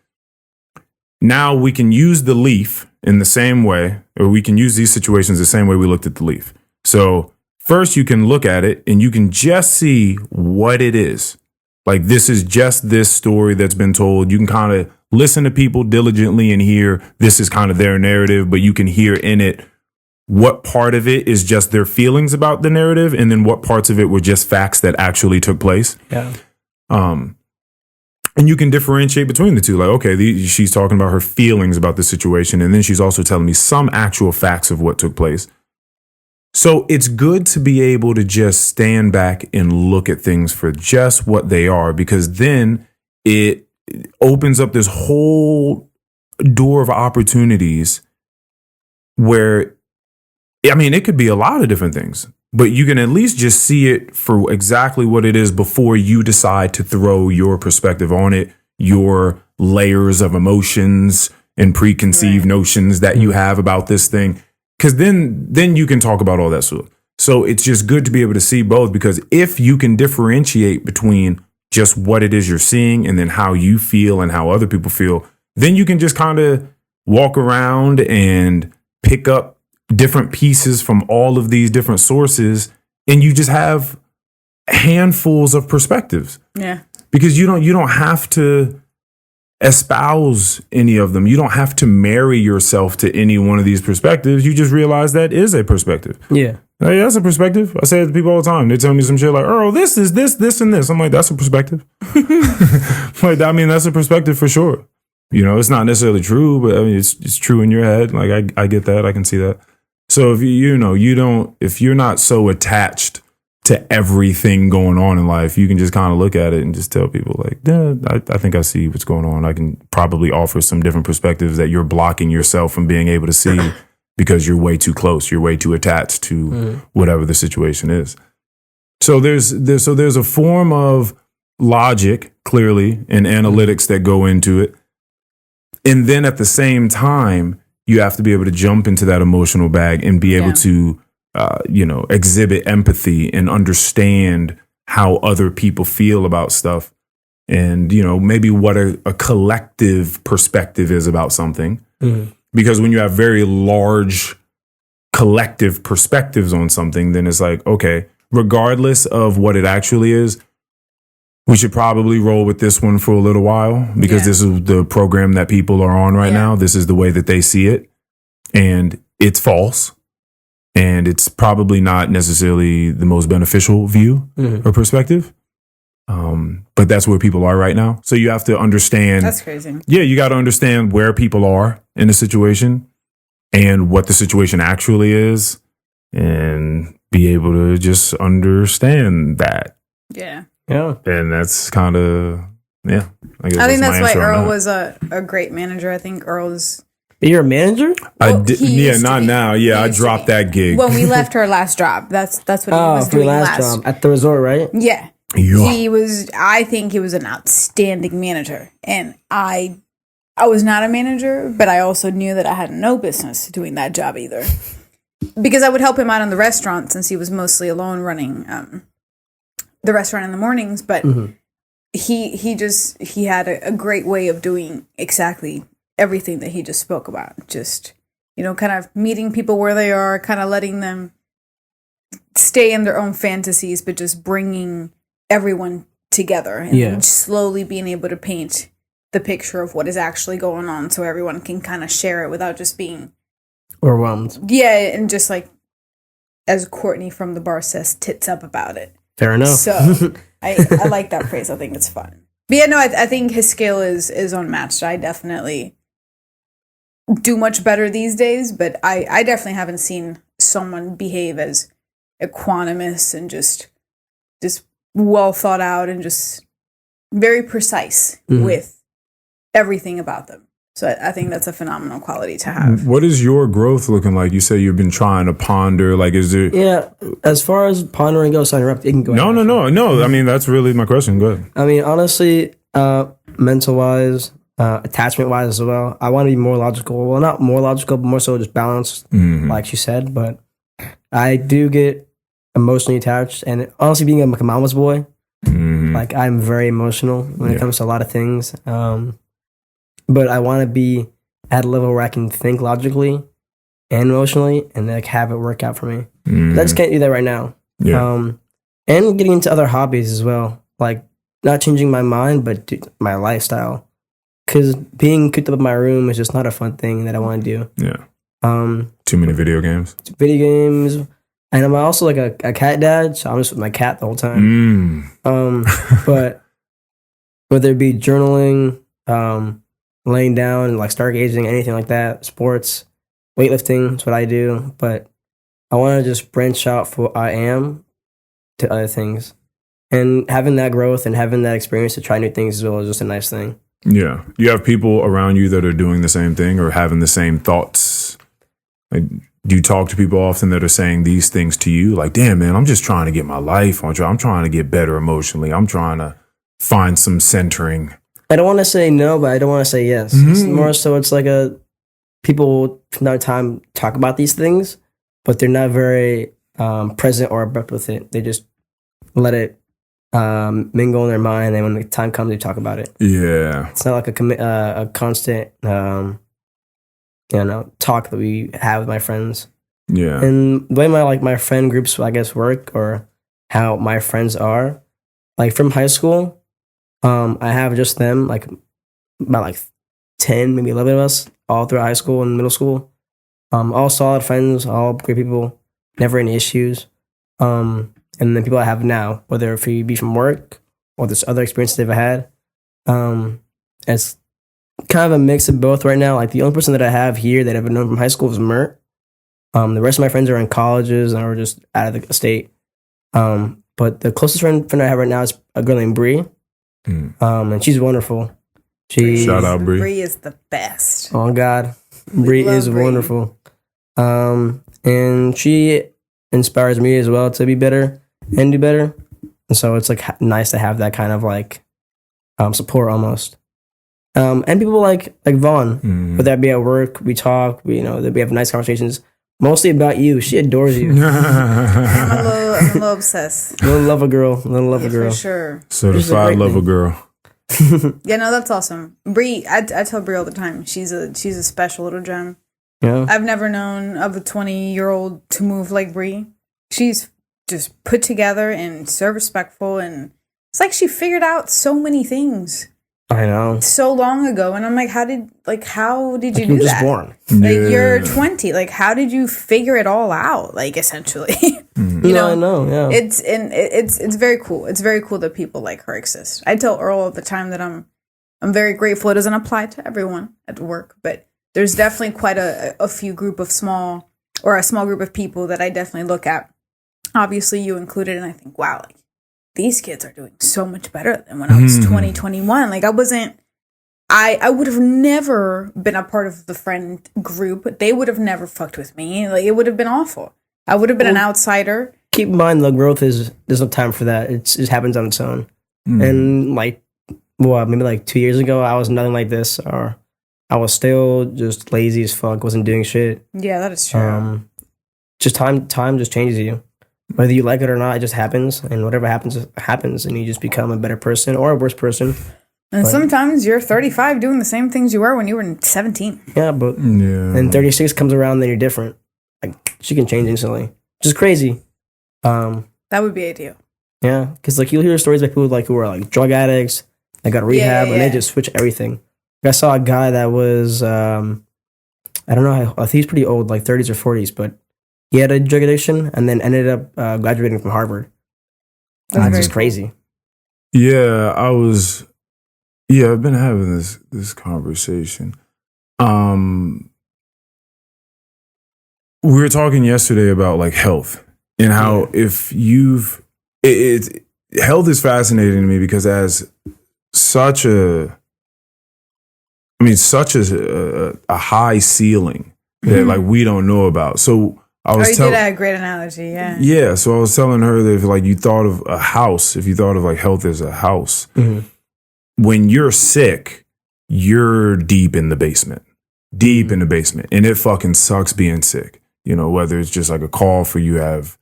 now we can use the leaf in the same way, or we can use these situations the same way we looked at the leaf. So first you can look at it and you can just see what it is. Like, this is just this story that's been told. You can kind of listen to people diligently and hear this is kind of their narrative, but you can hear in it what part of it is just their feelings about the narrative, and then what parts of it were just facts that actually took place. Yeah. And you can differentiate between the two. Like, okay, she's talking about her feelings about the situation, and then she's also telling me some actual facts of what took place. So it's good to be able to just stand back and look at things for just what they are, because then it opens up this whole door of opportunities where, I mean, it could be a lot of different things, but you can at least just see it for exactly what it is before you decide to throw your perspective on it, your layers of emotions and preconceived notions that you have about this thing. Because then you can talk about all that stuff. So it's just good to be able to see both, because if you can differentiate between just what it is you're seeing and then how you feel and how other people feel, then you can just kind of walk around and pick up different pieces from all of these different sources, and you just have handfuls of perspectives. Yeah. Because you don't have to espouse any of them. You don't have to marry yourself to any one of these perspectives. You just realize that is a perspective. Yeah. Hey, that's a perspective. I say it to people all the time. They tell me some shit like, Earl, this is this, and this. I'm like, that's a perspective. Like, I mean, that's a perspective for sure. You know, it's not necessarily true, but I mean, it's true in your head. Like, I get that. I can see that. So if if you're not so attached to everything going on in life, you can just kind of look at it and just tell people like, yeah, I think I see what's going on. I can probably offer some different perspectives that you're blocking yourself from being able to see because you're way too close. You're way too attached to whatever the situation is. So there's a form of logic, clearly, and analytics that go into it. And then at the same time, you have to be able to jump into that emotional bag and be able to, exhibit empathy and understand how other people feel about stuff. And, maybe what a collective perspective is about something. Mm-hmm. Because when you have very large collective perspectives on something, then it's like, okay, regardless of what it actually is, we should probably roll with this one for a little while, because this is the program that people are on right now. This is the way that they see it. And it's false. And it's probably not necessarily the most beneficial view or perspective. But that's where people are right now. So you have to understand. That's crazy. Yeah, you got to understand where people are in the situation and what the situation actually is, and be able to just understand that. Yeah. Yeah. And that's kind of, I think that's why Earl was a great manager. I think Earl's. You're a manager? Not now. Yeah, I dropped that gig. When we left her last job. That's what he was doing last job at the resort, right? Yeah. I think he was an outstanding manager. And I was not a manager, but I also knew that I had no business doing that job either. Because I would help him out in the restaurant, since he was mostly alone running the restaurant in the mornings. But he had a great way of doing exactly everything that he just spoke about. Just, kind of meeting people where they are, kind of letting them stay in their own fantasies, but just bringing everyone together and slowly being able to paint the picture of what is actually going on, so everyone can kind of share it without just being overwhelmed. Yeah, and just like, as Courtney from the bar says, tits up about it. Fair enough. So I like that phrase. I think it's fun. But yeah, no, I think his skill is unmatched. I definitely do much better these days, but I definitely haven't seen someone behave as equanimous and just well thought out and just very precise with everything about them. So I think that's a phenomenal quality to have. What is your growth looking like? You say you've been trying to ponder. Like, is there? Yeah, as far as pondering goes, I interrupt. You can go. No. I mean, that's really my question. Go ahead. I mean, honestly, mental wise, attachment wise as well, I want to be more logical. Well, not more logical, but more so just balanced, like she said. But I do get emotionally attached, and honestly, being like a mama's boy, like I'm very emotional when it comes to a lot of things. But I want to be at a level where I can think logically and emotionally and like have it work out for me. But I just can't do that right now. Yeah. And getting into other hobbies as well, like not changing my mind, but my lifestyle. Because being cooped up in my room is just not a fun thing that I want to do. Yeah. Too many video games. Video games, and I'm also like a cat dad, so I'm just with my cat the whole time. But whether it be journaling, laying down, and like stargazing, anything like that, sports, weightlifting is what I do. But I want to just branch out for what I am to other things, and having that growth and having that experience to try new things as well is just a nice thing. Yeah. You have people around you that are doing the same thing or having the same thoughts. Like, do you talk to people often that are saying these things to you? Like, damn, man, I'm just trying to get my life on track. I'm trying to get better emotionally. I'm trying to find some centering. I don't want to say no, but I don't want to say yes. It's more so it's like people from time to time talk about these things, but they're not very present or abrupt with it. They just let it mingle in their mind, and when the time comes, they talk about it. Yeah. It's not like a constant talk that we have with my friends. Yeah. And the way my friend groups, I guess, work, or how my friends are, like from high school, I have just them, like about like 10, maybe 11 of us, all through high school and middle school. All solid friends, all great people, never any issues. And then people I have now, whether it be from work or this other experiences they've had, it's kind of a mix of both right now. Like the only person that I have here that I've known from high school is Mert. The rest of my friends are in colleges and are just out of the state. But the closest friend I have right now is a girl named Bree. And she's wonderful. Shout out Bree. Bree is the best. Oh God, Bree is wonderful. And she inspires me as well to be better and do better. And so it's like nice to have that kind of like support almost. And people like Vaughn, whether that be at work, we talk, we have nice conversations, mostly about you. She adores you. I'm a little obsessed. Little lover girl. For sure. Certified lover girl. Yeah, no, that's awesome. Bree, I tell Bree all the time, she's a special little gem. Yeah. I've never known of a 20-year-old to move like Bree. She's just put together and so respectful, and it's like she figured out so many things. I know. So long ago, and I'm like, how did you do just that? Born. Like you're 20. Like how did you figure it all out? Like essentially, you know. I know. Yeah. It's very cool. It's very cool that people like her exist. I tell Earl all the time that I'm very grateful. It doesn't apply to everyone at work, but there's definitely quite a few group of a small group of people that I definitely look at. Obviously, you included, and I think, wow, like these kids are doing so much better than when I was 20, 21. Like I would have never been a part of the friend group. They would have never fucked with me. Like it would have been awful. I would have been an outsider. Keep in mind, the growth there's no time for that. It just happens on its own. And like, maybe like 2 years ago, I was nothing like this, or I was still just lazy as fuck, wasn't doing shit. Yeah, that is true. Just time just changes you. Whether you like it or not, it just happens, and whatever happens, and you just become a better person or a worse person. And sometimes you're 35 doing the same things you were when you were 17. Yeah, but and 36 comes around, then you're different. Like she can change instantly, which is crazy. That would be ideal. Yeah, because like you'll hear stories about people like who are like drug addicts, they got rehab, and they just switch everything. Like, I saw a guy that was I don't know, I think he's pretty old, like 30s or 40s, but he had a drug addiction and then ended up graduating from Harvard. That's just crazy. Yeah, I've been having this conversation. We were talking yesterday about like health and how health is fascinating to me because as such a high ceiling that like we don't know about. So I was you did a great analogy, yeah. Yeah, so I was telling her that if like you thought of a house, if you thought of like health as a house, when you're sick, you're deep in the basement. And it fucking sucks being sick. You know, whether it's just like a cough or you have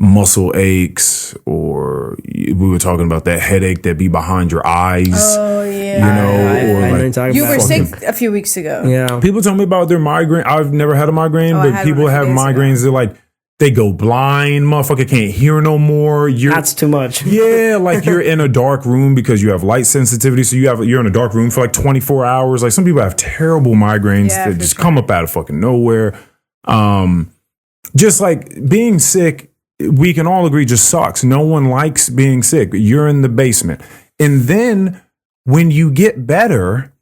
muscle aches, or we were talking about that headache that be behind your eyes. Oh yeah. You know, or like you were sick a few weeks ago. Yeah. people tell me about their migraine. I've never had a migraine, but people have migraines. They're like, they go blind, motherfucker can't hear no more. That's too much. Yeah, like you're in a dark room because you have light sensitivity. So you're in a dark room for like 24 hours. Like some people have terrible migraines that just come up out of fucking nowhere. Just like being sick, we can all agree just sucks. No one likes being sick. You're in the basement. And then when you get better,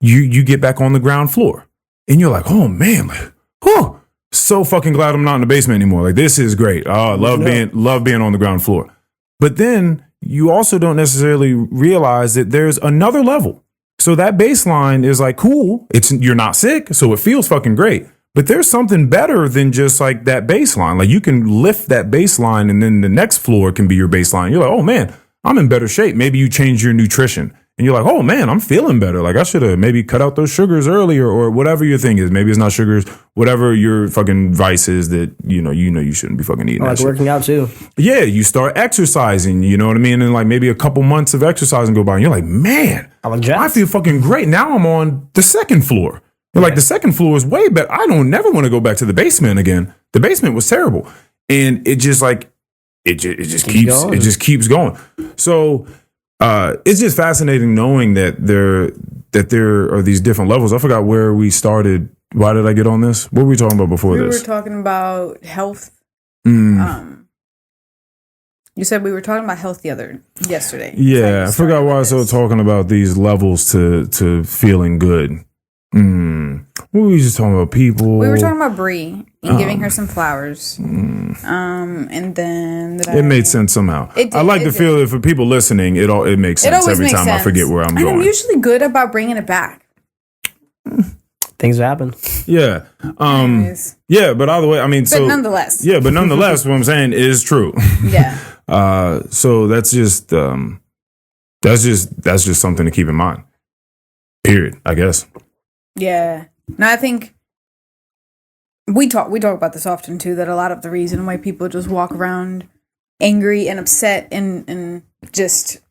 you get back on the ground floor. And you're like, oh man, like, whew. So fucking glad I'm not in the basement anymore. Like this is great. I love being on the ground floor. But then you also don't necessarily realize that there's another level. So that baseline is like cool. You're not sick, so it feels fucking great. But there's something better than just like that baseline. Like you can lift that baseline, and then the next floor can be your baseline. You're like, oh man, I'm in better shape. Maybe you change your nutrition. And you're like, oh man, I'm feeling better. Like I should have maybe cut out those sugars earlier, or whatever your thing is. Maybe it's not sugars, whatever your fucking vice is that you know you shouldn't be fucking eating. I like that working shit. out too. Yeah, you start exercising, you know what I mean? And like maybe a couple months of exercising go by and you're like, man, I feel fucking great. Now I'm on the second floor. But like the second floor is way better. I don't never want to go back to the basement again. The basement was terrible. And it just like it just keeps going. So it's just fascinating knowing that there are these different levels. I forgot where we started. Why did I get on this? What were we talking about before this? We were talking about health. You said we were talking about health yesterday. Yeah, I forgot why I was so talking about these levels to feeling good. What were we just talking about? People. We were talking about Brie and giving her some flowers. And then it made sense somehow. I like to feel that for people listening, it makes sense every time I forget where I'm going. And I'm usually good about bringing it back. Things happen. Yeah. Yeah, but either way, I mean, but nonetheless. Yeah, but nonetheless, what I'm saying is true. Yeah. So that's just something to keep in mind. Period, I guess. Yeah. No, I think we talk about this often too, that a lot of the reason why people just walk around angry and upset and just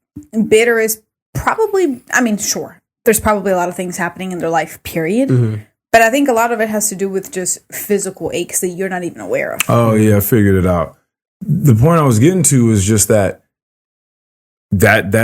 bitter is probably, I mean, sure, there's probably a lot of things happening in their life, period. But I think a lot of it has to do with just physical aches that you're not even aware of. Oh, yeah, I figured it out. The point I was getting to is just that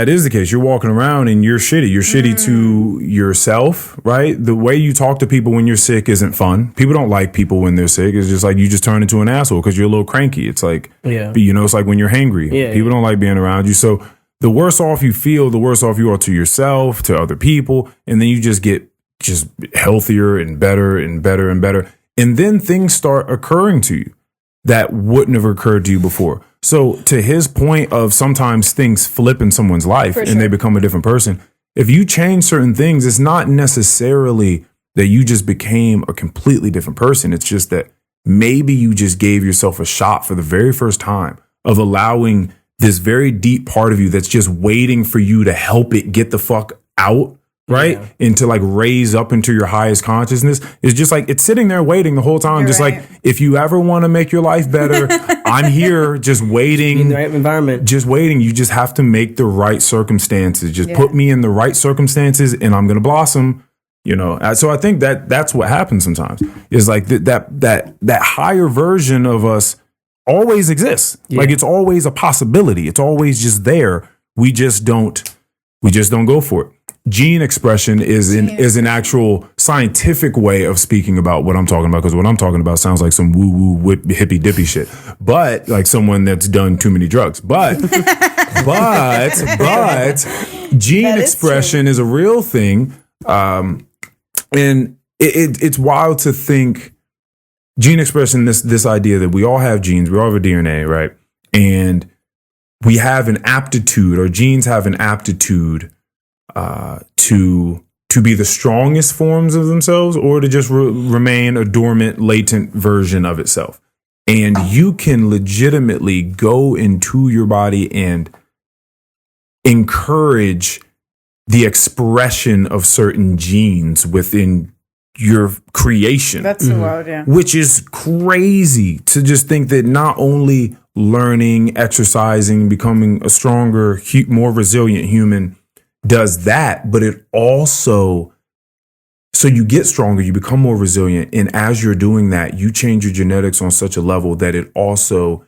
is the case. You're walking around and you're shitty. You're shitty to yourself, right? The way you talk to people when you're sick isn't fun. People don't like people when they're sick. It's just like you just turn into an asshole because you're a little cranky. It's like, it's like when you're hangry. People don't like being around you. So the worse off you feel, the worse off you are to yourself, to other people. And then you just get just healthier and better and better and better. And then things start occurring to you that wouldn't have occurred to you before. So to his point of sometimes things flip in someone's life and they become a different person. If you change certain things, it's not necessarily that you just became a completely different person. It's just that maybe you just gave yourself a shot for the very first time of allowing this very deep part of you that's just waiting for you to help it get the fuck out. Right? And to like raise up into your highest consciousness. It's just like it's sitting there waiting the whole time. You're just like, if you ever want to make your life better, I'm here just waiting. In the right environment. Just waiting. You just have to make the right circumstances. Just put me in the right circumstances and I'm gonna blossom. You know. So I think that's what happens sometimes. Is like that higher version of us always exists. Like it's always a possibility. It's always just there. We just don't go for it. Gene expression is an actual scientific way of speaking about what I'm talking about, because what I'm talking about sounds like some woo-woo hippy dippy shit, but like someone that's done too many drugs. But gene expression is a real thing, and it's wild to think gene expression. This idea that we all have genes, we all have a DNA, right? And we have an aptitude, or genes have an aptitude to be the strongest forms of themselves, or to just remain a dormant, latent version of itself. And you can legitimately go into your body and encourage the expression of certain genes within your creation. That's wild, yeah. Which is crazy to just think that not only learning, exercising, becoming a stronger, more resilient human does that, but it also, so you get stronger, you become more resilient. And as you're doing that, you change your genetics on such a level that it also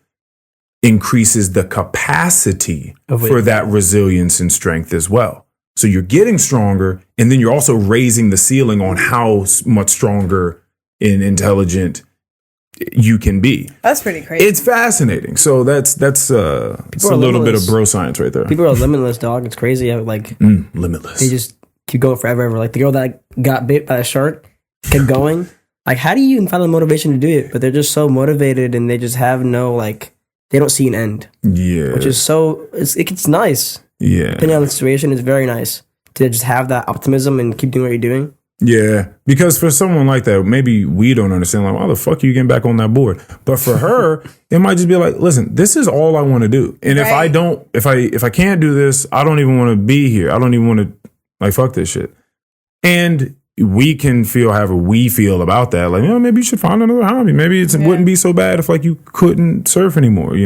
increases the capacity for that resilience and strength as well. So you're getting stronger, and then you're also raising the ceiling on how much stronger and intelligent you can be. That's pretty crazy. It's fascinating. So it's a little bit of bro science right there. People are limitless, dog. It's crazy. Limitless. They just keep going forever. Like the girl that got bit by a shark kept going. Like, how do you even find the motivation to do it? But they're just so motivated, and they just have no, like, they don't see an end. Yeah. Which is so, it's nice. Yeah. Depending on the situation, it's very nice to just have that optimism and keep doing what you're doing. Yeah, because for someone like that, maybe we don't understand, like, why the fuck are you getting back on that board? But for her, it might just be like, listen, this is all I want to do. And if I don't, if I can't do this, I don't even want to be here. I don't even want to, like, fuck this shit. And we can feel however we feel about that. Like, maybe you should find another hobby. Maybe it wouldn't be so bad if, like, you couldn't surf anymore,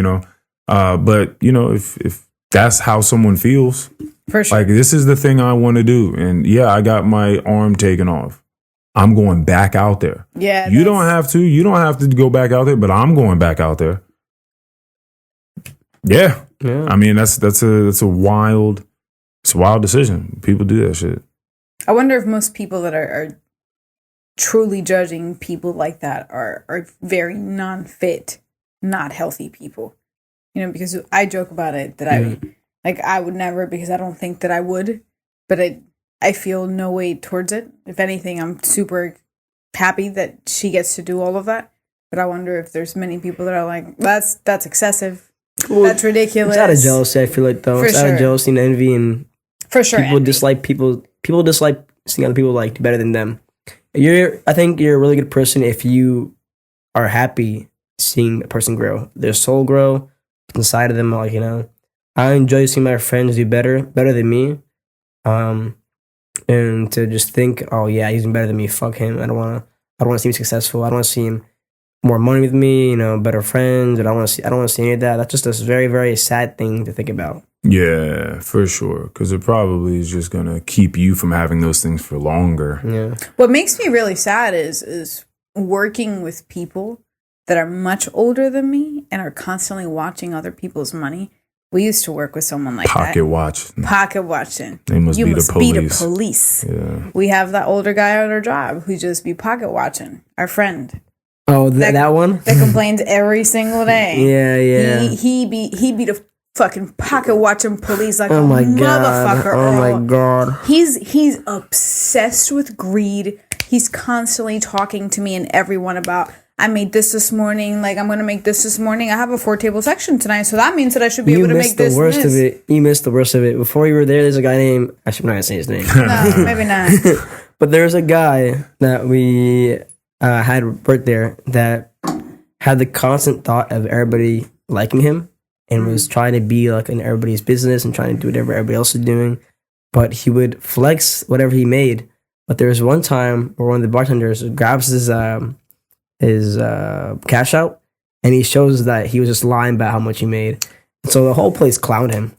But, if that's how someone feels, for sure. Like, this is the thing I want to do. And yeah, I got my arm taken off. I'm going back out there. Yeah. You don't have to. You don't have to go back out there, but I'm going back out there. Yeah. I mean, that's a wild decision. People do that shit. I wonder if most people that are truly judging people like that are very non-fit, not healthy people. Because I joke about it that I would never, because I don't think that I would, but I feel no way towards it. If anything, I'm super happy that she gets to do all of that. But I wonder if there's many people that are like, that's excessive. Well, that's ridiculous. It's out of jealousy, I feel like, though. It's out of jealousy and envy, and for sure, people dislike people. People dislike seeing other people like do better than them. I think you're a really good person if you are happy seeing a person grow, their soul grow inside of them. Like, I enjoy seeing my friends do better than me. And to just think, oh yeah, he's doing better than me. Fuck him. I don't want to see him successful. I don't want to see him more money with me. Better friends. And I don't want to see any of that. That's just a very, very sad thing to think about. Yeah, for sure. Because it probably is just gonna keep you from having those things for longer. Yeah. What makes me really sad is working with people that are much older than me and are constantly watching other people's money. We used to work with someone like Pocket watching. They must be the police. Yeah. We have that older guy at our job who just be pocket watching. Our friend. Oh, that one? That complains every single day. Yeah. He be the fucking pocket watching police like oh my motherfucker. God. Oh my God. He's obsessed with greed. He's constantly talking to me and everyone about, I made this morning. Like, I'm going to make this morning. I have a 4-table section tonight. So that means that I should be able to make this. You missed the worst of it. You missed the worst of it. Before you were there, there's a guy named, I should not say his name. No, maybe not. But there's a guy that we had worked there that had the constant thought of everybody liking him and was trying to be like in everybody's business and trying to do whatever everybody else is doing. But he would flex whatever he made. But there was one time where one of the bartenders grabs his cash out, and he shows that he was just lying about how much he made. So the whole place clowned him.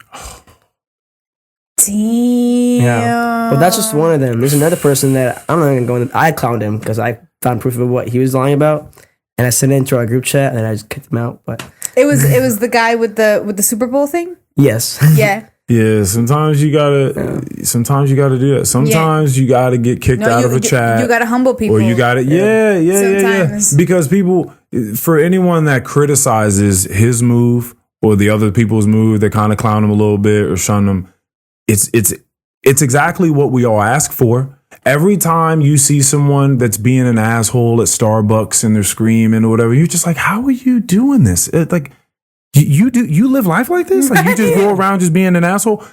Damn. Yeah, but that's just one of them. There's another person that I'm not gonna go into. I clowned him because I found proof of what he was lying about, and I sent it into our group chat, and I just kicked him out. But it was the guy with the Super Bowl thing. Yes. Yeah. Yeah, sometimes you gotta do that. Sometimes you gotta get kicked out of a chat. You gotta humble people. Or you gotta, yeah. Because people, for anyone that criticizes his move or the other people's move, they kind of clown him a little bit or shun him. It's exactly what we all ask for. Every time you see someone that's being an asshole at Starbucks and they're screaming or whatever, you're just like, how are you doing this? Like, you live life like this? Like, you just go around just being an asshole?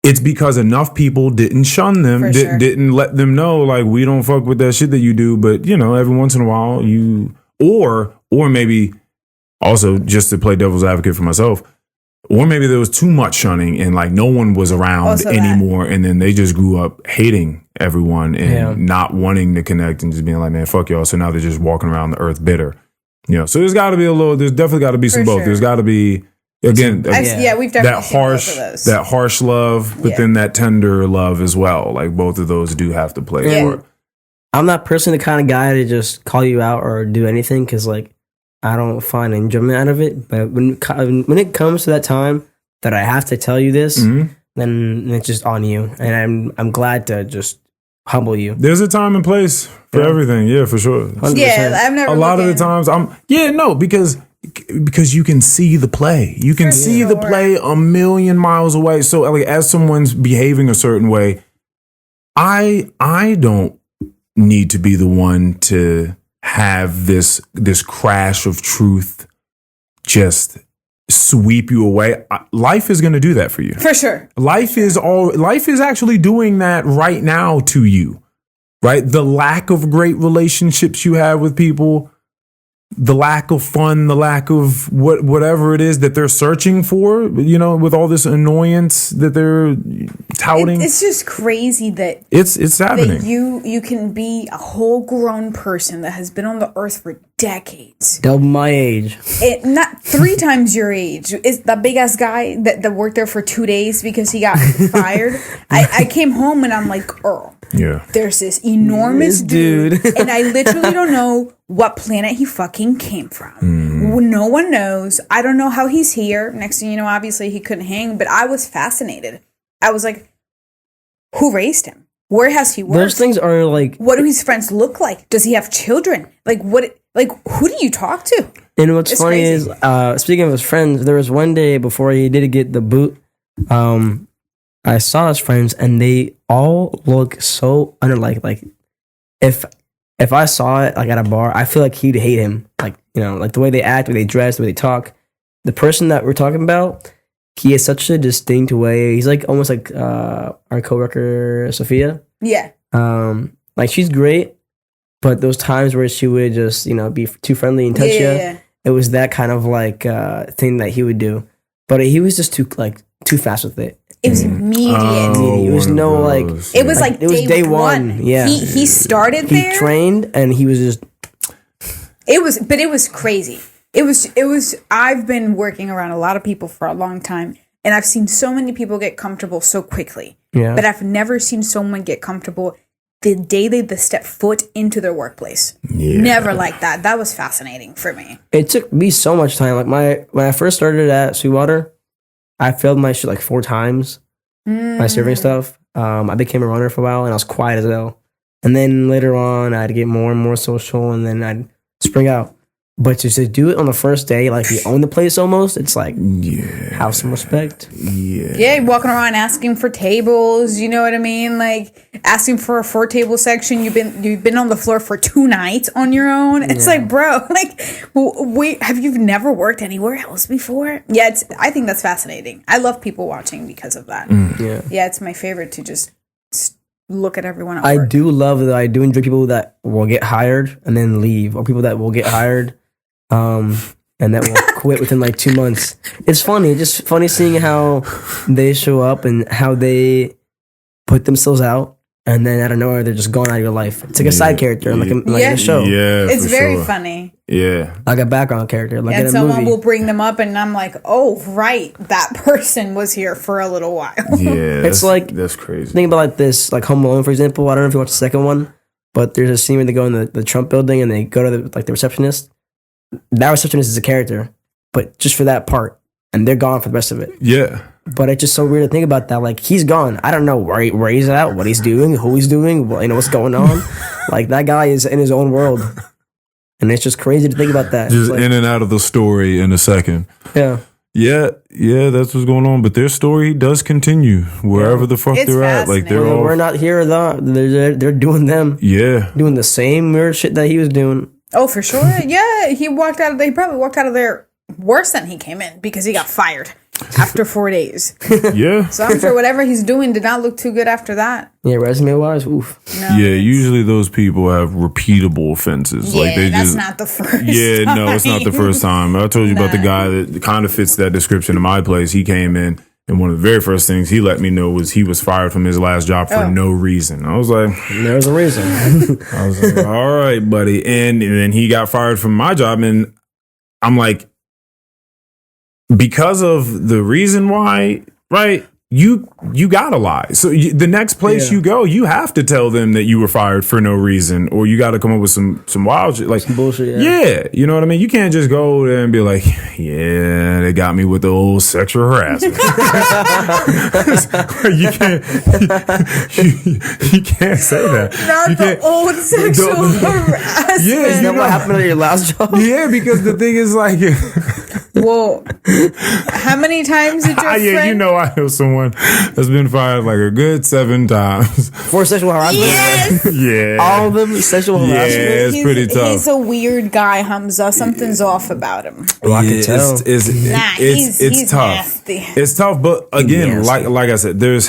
It's because enough people didn't shun them, didn't let them know, like, we don't fuck with that shit that you do. But, every once in a while or maybe also, just to play devil's advocate for myself, or maybe there was too much shunning and like no one was around anymore. And then they just grew up hating everyone and not wanting to connect and just being like, man, fuck y'all. So now they're just walking around the earth bitter. Yeah. So there's definitely got to be some both. sure. There's got to be, again, we've definitely that seen both of those. that harsh love, but then that tender love as well. Like both of those do have to play Yeah. for it. I'm not personally the kind of guy to just call you out or do anything because like I don't find enjoyment out of it. But when it comes to that time that I have to tell you this, then it's just on you, and I'm glad to just humble you. There's a time and place for everything. Yeah, for sure. 100%. Yeah, I've never. A lot of the times because you can see the play. You can see the play a million miles away. So like as someone's behaving a certain way, I don't need to be the one to have this crash of truth just sweep you away. Life is going to do that for you. For sure. Life is actually doing that right now to you. Right? The lack of great relationships you have with people, the lack of fun, the lack of whatever it is that they're searching for, with all this annoyance that they're touting. It's just crazy that it's happening. that you can be a whole grown person that has been on the earth for decades. Double my age. Not 3 times your age. Is the big ass guy that worked there for 2 days because he got fired. I came home and I'm like, Earl. Yeah. There's this enormous This dude. and I literally don't know what planet he fucking came from. No one knows. I don't know how he's here. Next thing you know, obviously he couldn't hang, but I was fascinated. I was like, who raised him? Where has he worked? Those things are like. What do his friends look like? Does he have children? Like what? Like who do you talk to? And what's It's funny crazy. is, speaking of his friends, there was one day before he did get the boot, I saw his friends and they all look so unlike. Like if I saw it like at a bar, I feel like he'd hate him. Like like the way they act, the way they dress, the way they talk. The person that we're talking about, he has such a distinct way. He's like almost like our coworker Sophia. Yeah. Like she's great, but those times where she would just be too friendly and touch you, Yeah. it was that kind of like thing that he would do. But he was just too fast with it. It was immediate. It was one of no like. those. It was like It was day one. Yeah. He started He there. trained and he was just. It was crazy. It was I've been working around a lot of people for a long time and I've seen so many people get comfortable so quickly. Yeah. But I've never seen someone get comfortable the day they step foot into their workplace. Yeah. Never like that. That was fascinating for me. It took me so much time. Like when I first started at Sweetwater, I failed my shit like 4 times. My serving stuff. I became a runner for a while and I was quiet as hell. And then later on, I'd get more and more social and then I'd spring out. But to do it on the first day, like you own the place almost, it's like, have some respect. Yeah, walking around asking for tables, you know what I mean? Like asking for a 4-table section. You've been on the floor for 2 nights on your own. It's like, bro, like, wait, have you never worked anywhere else before? Yeah, I think that's fascinating. I love people watching because of that. Yeah, it's my favorite to just look at everyone at I work. do love that. I do enjoy people that will get hired and then leave, or people that will get hired and that will quit within like 2 months. It's funny, just funny seeing how they show up and how they put themselves out, and then out of nowhere they're just gone out of your life. It's like a side character, like in a show. Yeah, It's for very sure. funny. Yeah. Like a background character, like in And a someone movie. will bring them up, and I'm like, oh, right, that person was here for a little while. Yeah. It's like- that's crazy. Think about like this, like Home Alone, for example. I don't know if you watched the second one, but there's a scene where they go in the Trump building and they go to the receptionist. That receptionist is a character, but just for that part, and they're gone for the rest of it. Yeah. But it's just so weird to think about that. Like he's gone. I don't know where he's at, what he's doing, who he's doing, what's going on. Like that guy is in his own world, and it's just crazy to think about that. Just It's like, in and out of the story in a second. yeah. Yeah, that's what's going on. But their story does continue wherever the fuck It's they're at. Like they're all We're not here though. They're doing them, doing the same weird shit that he was doing. Oh, for sure. Yeah, he probably walked out of there worse than he came in because he got fired after 4 days. Yeah. So I'm sure whatever he's doing did not look too good after that. Yeah, resume wise, oof. No, Yeah, usually those people have repeatable offenses. Yeah, like they that's just not the first. Yeah, time. no, it's not the first time. I told you about the guy that kind of fits that description in my place. He came in And one of the very first things he let me know was he was fired from his last job for no reason. I was like, there's a reason. I was like, all right, buddy. And then he got fired from my job. And I'm like, because of the reason why, right? You gotta lie. So the next place you go, you have to tell them that you were fired for no reason, or you got to come up with some wild shit, like some bullshit. Yeah, you know what I mean. You can't just go there and be like, yeah, they got me with the old sexual harassment. you can't say that. Not the old sexual harassment. Yeah, Is that what happened at your last job? Yeah, because the thing is like, well, how many times did your friend? you know, I know someone that's been fired like a good 7 times for sexual harassment. Yes. Yeah, all of them sexual harassment. Yeah, it's pretty tough. He's a weird guy, Hamza. Something's off about him. Well, I can tell. It's tough. Nasty. It's tough, but again, like I said, there's.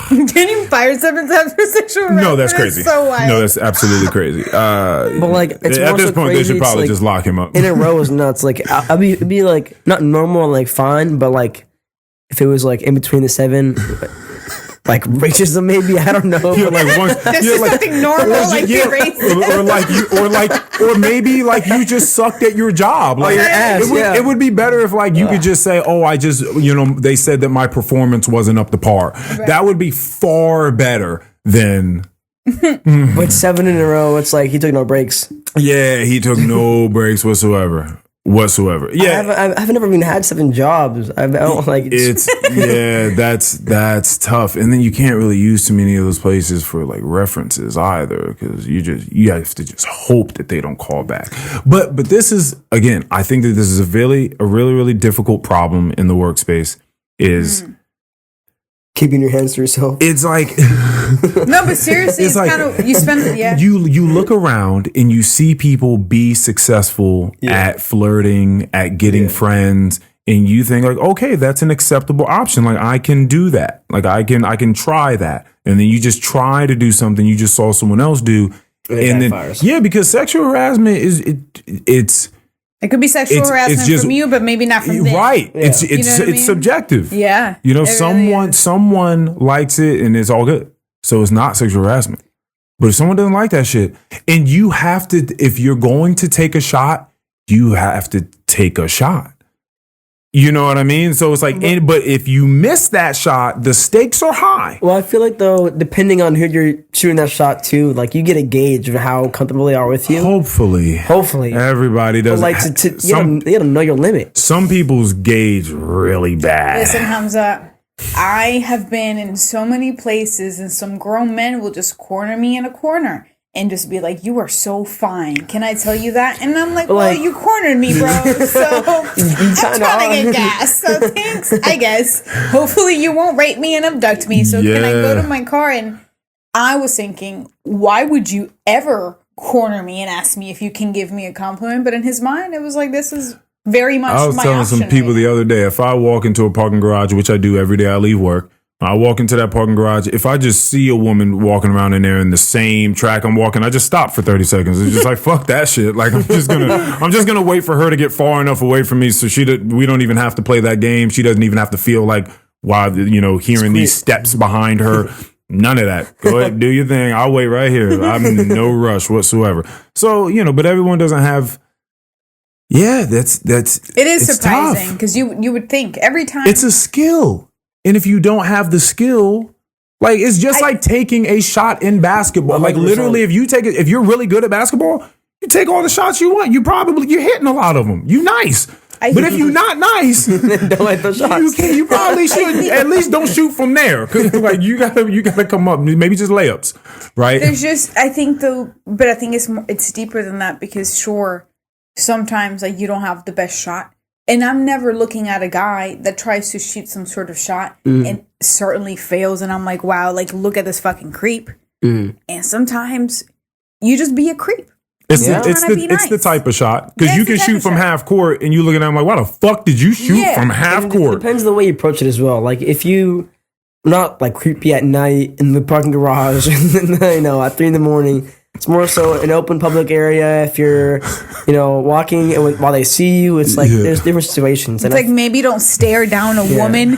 Getting fired 7 times for sexual harassment. No, that's crazy. So wild. No, that's absolutely crazy. But like, it's at this point, crazy. they should probably like, just lock him up. In a row is nuts. Like, it'd be like not normal, like fine, but like if it was like in between the 7, like racism maybe, I don't know. But like once, this is something normal, like racist. or maybe like you just sucked at your job. Like your ass, it would be better if like you could just say, oh, I just they said that my performance wasn't up to par. Right. That would be far better than. But 7 in a row, it's like he took no breaks. Yeah, he took no breaks whatsoever. Yeah, I've never even had 7 jobs. I don't like it's that's tough. And then you can't really use too many of those places for like references either, because you have to just hope that they don't call back. But this is, again, I think that this is a really difficult problem in the workspace is keeping your hands to yourself. It's like no, but seriously, it's like, kind of you spend you look around and you see people be successful at flirting, at getting friends, and you think like, okay, that's an acceptable option. Like I can do that. Like I can try that. And then you just try to do something you just saw someone else do, and then because sexual harassment it's. It could be sexual harassment from you, but maybe not from them. Right. Yeah. It's subjective. Yeah. Someone likes it and it's all good. So it's not sexual harassment. But if someone doesn't like that shit, and you have to, if you're going to take a shot, you have to take a shot. You know what I mean? So it's like, but if you miss that shot, the stakes are high. Well, I feel like though, depending on who you're shooting that shot to, like you get a gauge of how comfortable they are with you. Hopefully, But everybody does. like you gotta know your limit. Some people's gauge really bad. Listen, Hamza, I have been in so many places, and some grown men will just corner me in a corner and just be like, "You are so fine. Can I tell you that?" And I'm like, "Well, you cornered me, bro. So I'm trying to get gas. So thanks, I guess. Hopefully you won't rape me and abduct me. So can I go to my car?" And I was thinking, why would you ever corner me and ask me if you can give me a compliment? But in his mind, it was like, this is very much my option. I was telling some people the other day, if I walk into a parking garage, which I do every day, I leave work. I walk into that parking garage. If I just see a woman walking around in there in the same track I'm walking, I just stop for 30 seconds. It's just like, fuck that shit. Like I'm just gonna wait for her to get far enough away from me so we don't even have to play that game. She doesn't even have to feel like hearing these steps behind her. None of that. Go ahead, do your thing. I'll wait right here. I'm in no rush whatsoever. So but everyone doesn't have. Yeah, that's. It is surprising because you would think every time it's a skill. And if you don't have the skill, like it's just like taking a shot in basketball. Like literally, if you're really good at basketball, you take all the shots you want. You're hitting a lot of them. You nice. But if you're not nice, don't hit the shots. You probably should at least don't shoot from there. Cause like you gotta come up. Maybe just layups, right? There's just I think it's deeper than that because sometimes like you don't have the best shot. And I'm never looking at a guy that tries to shoot some sort of shot and certainly fails. And I'm like, wow, like, look at this fucking creep. And sometimes you just be a creep. It's the type of shot. Because you can shoot from half court and you look at them like, why the fuck did you shoot from half court? It depends on the way you approach it as well. Like, if you not like creepy at night in the parking garage, at 3 a.m. It's more so an open public area. If you're, walking while they see you, it's like there's different situations. It's like maybe don't stare down a woman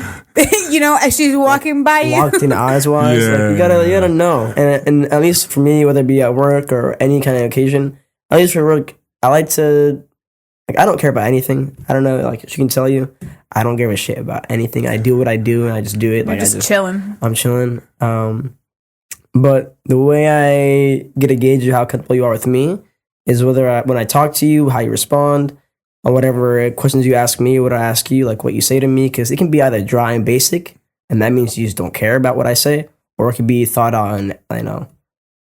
You know, as she's walking by you. Locked in eyes wise. Yeah. Like, you gotta know. And at least for me, whether it be at work or any kind of occasion, at least for work, I like to, like, I don't care about anything. I don't know, like, she can tell you, I don't give a shit about anything. I do what I do, and I just do it. You're Like, just chilling. I'm chilling. But the way I get a gauge of how comfortable you are with me is when I talk to you, how you respond, or whatever questions you ask me, what I ask you, like what you say to me, because it can be either dry and basic, and that means you just don't care about what I say, or it could be thought out and, you know,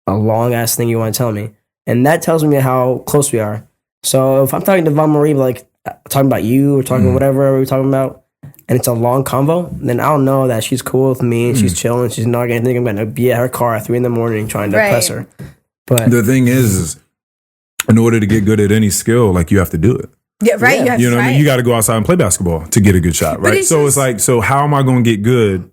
a long ass thing you want to tell me, and that tells me how close we are. So if I'm talking to Von Marie, like talking about you or talking whatever we're talking about, and it's a long convo, then I'll know that she's cool with me and she's chilling. She's not going to think I'm going to be at her car at 3 a.m. trying to impress her. But the thing is, in order to get good at any skill, like, you have to do it. Yeah, right. Yeah. You know what I mean? You got to go outside and play basketball to get a good shot, right? it's So just- it's like, so how am I going to get good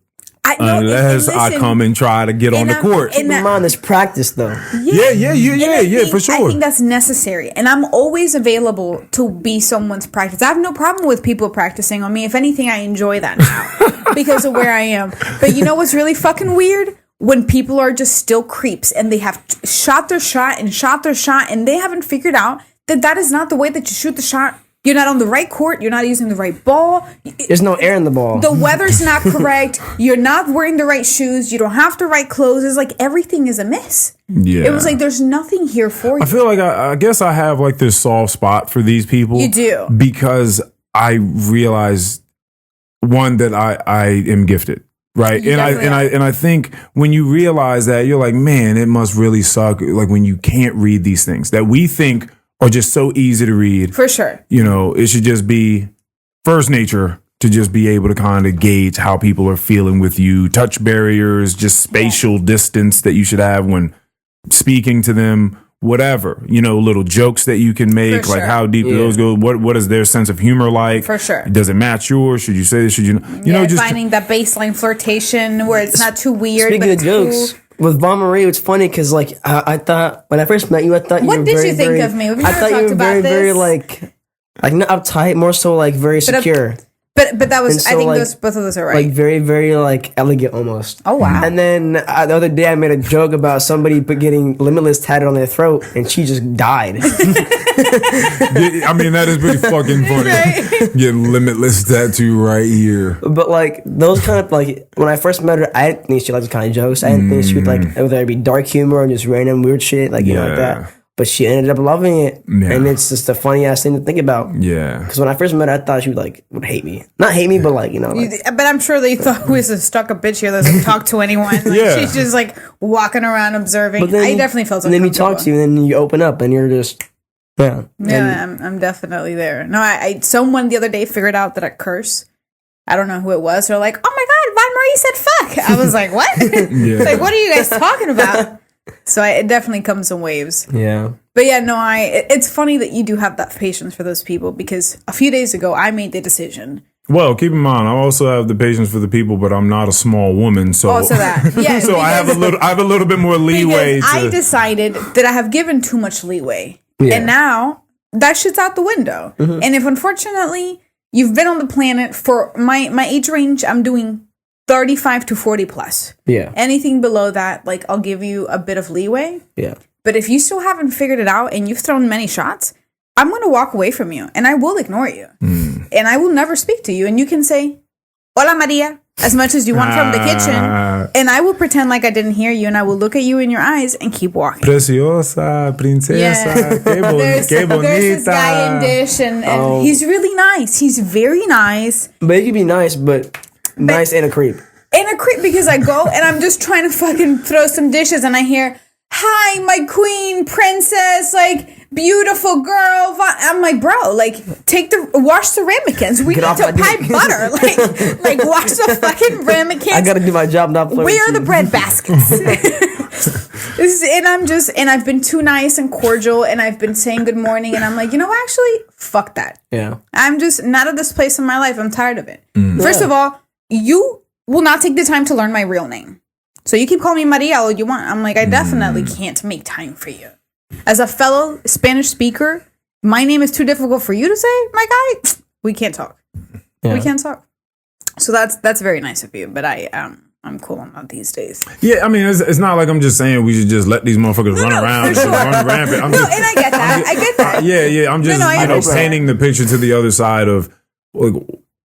unless I listen, come and try to get on the court? keep in mind, there's practice though. Yeah, for sure. I think that's necessary. And I'm always available to be someone's practice. I have no problem with people practicing on me. If anything, I enjoy that now because of where I am. But you know what's really fucking weird? When people are just still creeps and they have shot their shot and they haven't figured out that is not the way that you shoot the shot. You're not on the right court. You're not using the right ball. There's no air in the ball. The weather's not correct. You're not wearing the right shoes. You don't have the right clothes. It's like everything is amiss. Yeah. It was like there's nothing here for you. I feel like I guess I have like this soft spot for these people. You do. Because I realize, one, that I am gifted. Right. You And I think when you realize that, you're like, man, it must really suck. Like when you can't read these things that we think are just so easy to read. For sure. You know, it should just be first nature to just be able to kind of gauge how people are feeling with you, touch barriers, just spatial distance that you should have when speaking to them, whatever, you know, little jokes that you can make, For like sure. how deep do those go? What is their sense of humor like? For sure. Does it match yours? Should you say this? Should you, you know, just finding that baseline flirtation where it's not too weird. Speaking but of it's jokes, cool. with Von Marie, it's funny because like I thought when I first met you, I thought you What were did very, you think very, of me? We've I never thought you talked were about very, very this. like not uptight, more so like very secure. But that was, And so, I think like- both of those are right. Like very, very like elegant almost. Oh, wow. And then the other day I made a joke about somebody getting Limitless tatted on their throat, and she just died. I mean, that is pretty fucking funny. Right. Getting Limitless tattoo right here. But like those kind of like when I first met her, I didn't think she liked those kind of jokes. I didn't think she would like whether it be dark humor or just random weird shit, like you know like Yeah. that. But she ended up loving it, Yeah. and it's just a funny ass thing to think about. Yeah. Because when I first met her, I thought she would hate me. Not hate me, but like, you know. Like, But I'm sure they thought who is a stuck up bitch here that doesn't talk to anyone. Like, Yeah. she's just like walking around observing. but then I definitely felt and then you talk uncomfortable. to you, and then you open up, and you're just, yeah. Yeah, I'm definitely there. No, I someone the other day figured out that I curse. I don't know who it was. They're like, oh my God, Von Marie said fuck. I was like, what? Yeah. Like, what are you guys talking about? So it definitely comes in waves. Yeah. But yeah, no, it's funny that you do have that patience for those people because a few days ago I made the decision. Well, keep in mind, I also have the patience for the people, but I'm not a small woman, so Also that. Yeah. so I have a little bit more leeway. Because I To, decided that I have given too much leeway. Yeah. And now that shit's out the window. And if unfortunately you've been on the planet for my age range, I'm doing 35 to 40 plus. Yeah. Anything below that, like I'll give you a bit of leeway. Yeah. But if you still haven't figured it out and you've thrown many shots, I'm going to walk away from you and I will ignore you. And I will never speak to you. And you can say, Hola Maria, as much as you want from the kitchen. And I will pretend like I didn't hear you and I will look at you in your eyes and keep walking. Preciosa, princesa, Yeah. que There's this guy in bonita. Dish and he's really nice. He's very nice. But it can be nice, but nice and a creep. And a creep because I go and I'm just trying to fucking throw some dishes and I hear, hi, my queen, princess, like, beautiful girl. I'm like, bro, like, wash the ramekins. We Get need off to my pipe dick. butter. Like, wash the fucking ramekins. I gotta do my job, not flirt Where are with the you. bread baskets? And I've been too nice and cordial and I've been saying good morning and I'm like, actually, fuck that. Yeah. I'm just not at this place in my life. I'm tired of it. First of all, you will not take the time to learn my real name. So you keep calling me Maria all you want. I'm like, I definitely can't make time for you. As a fellow Spanish speaker, my name is too difficult for you to say, my guy. We can't talk. Yeah. We can't talk. So that's very nice of you, but I'm cool on that these days. Yeah, I mean, it's not like I'm just saying we should just let these motherfuckers run around and just run rampant. And I get that. I get that. Yeah. I'm just painting the picture to the other side of. Like,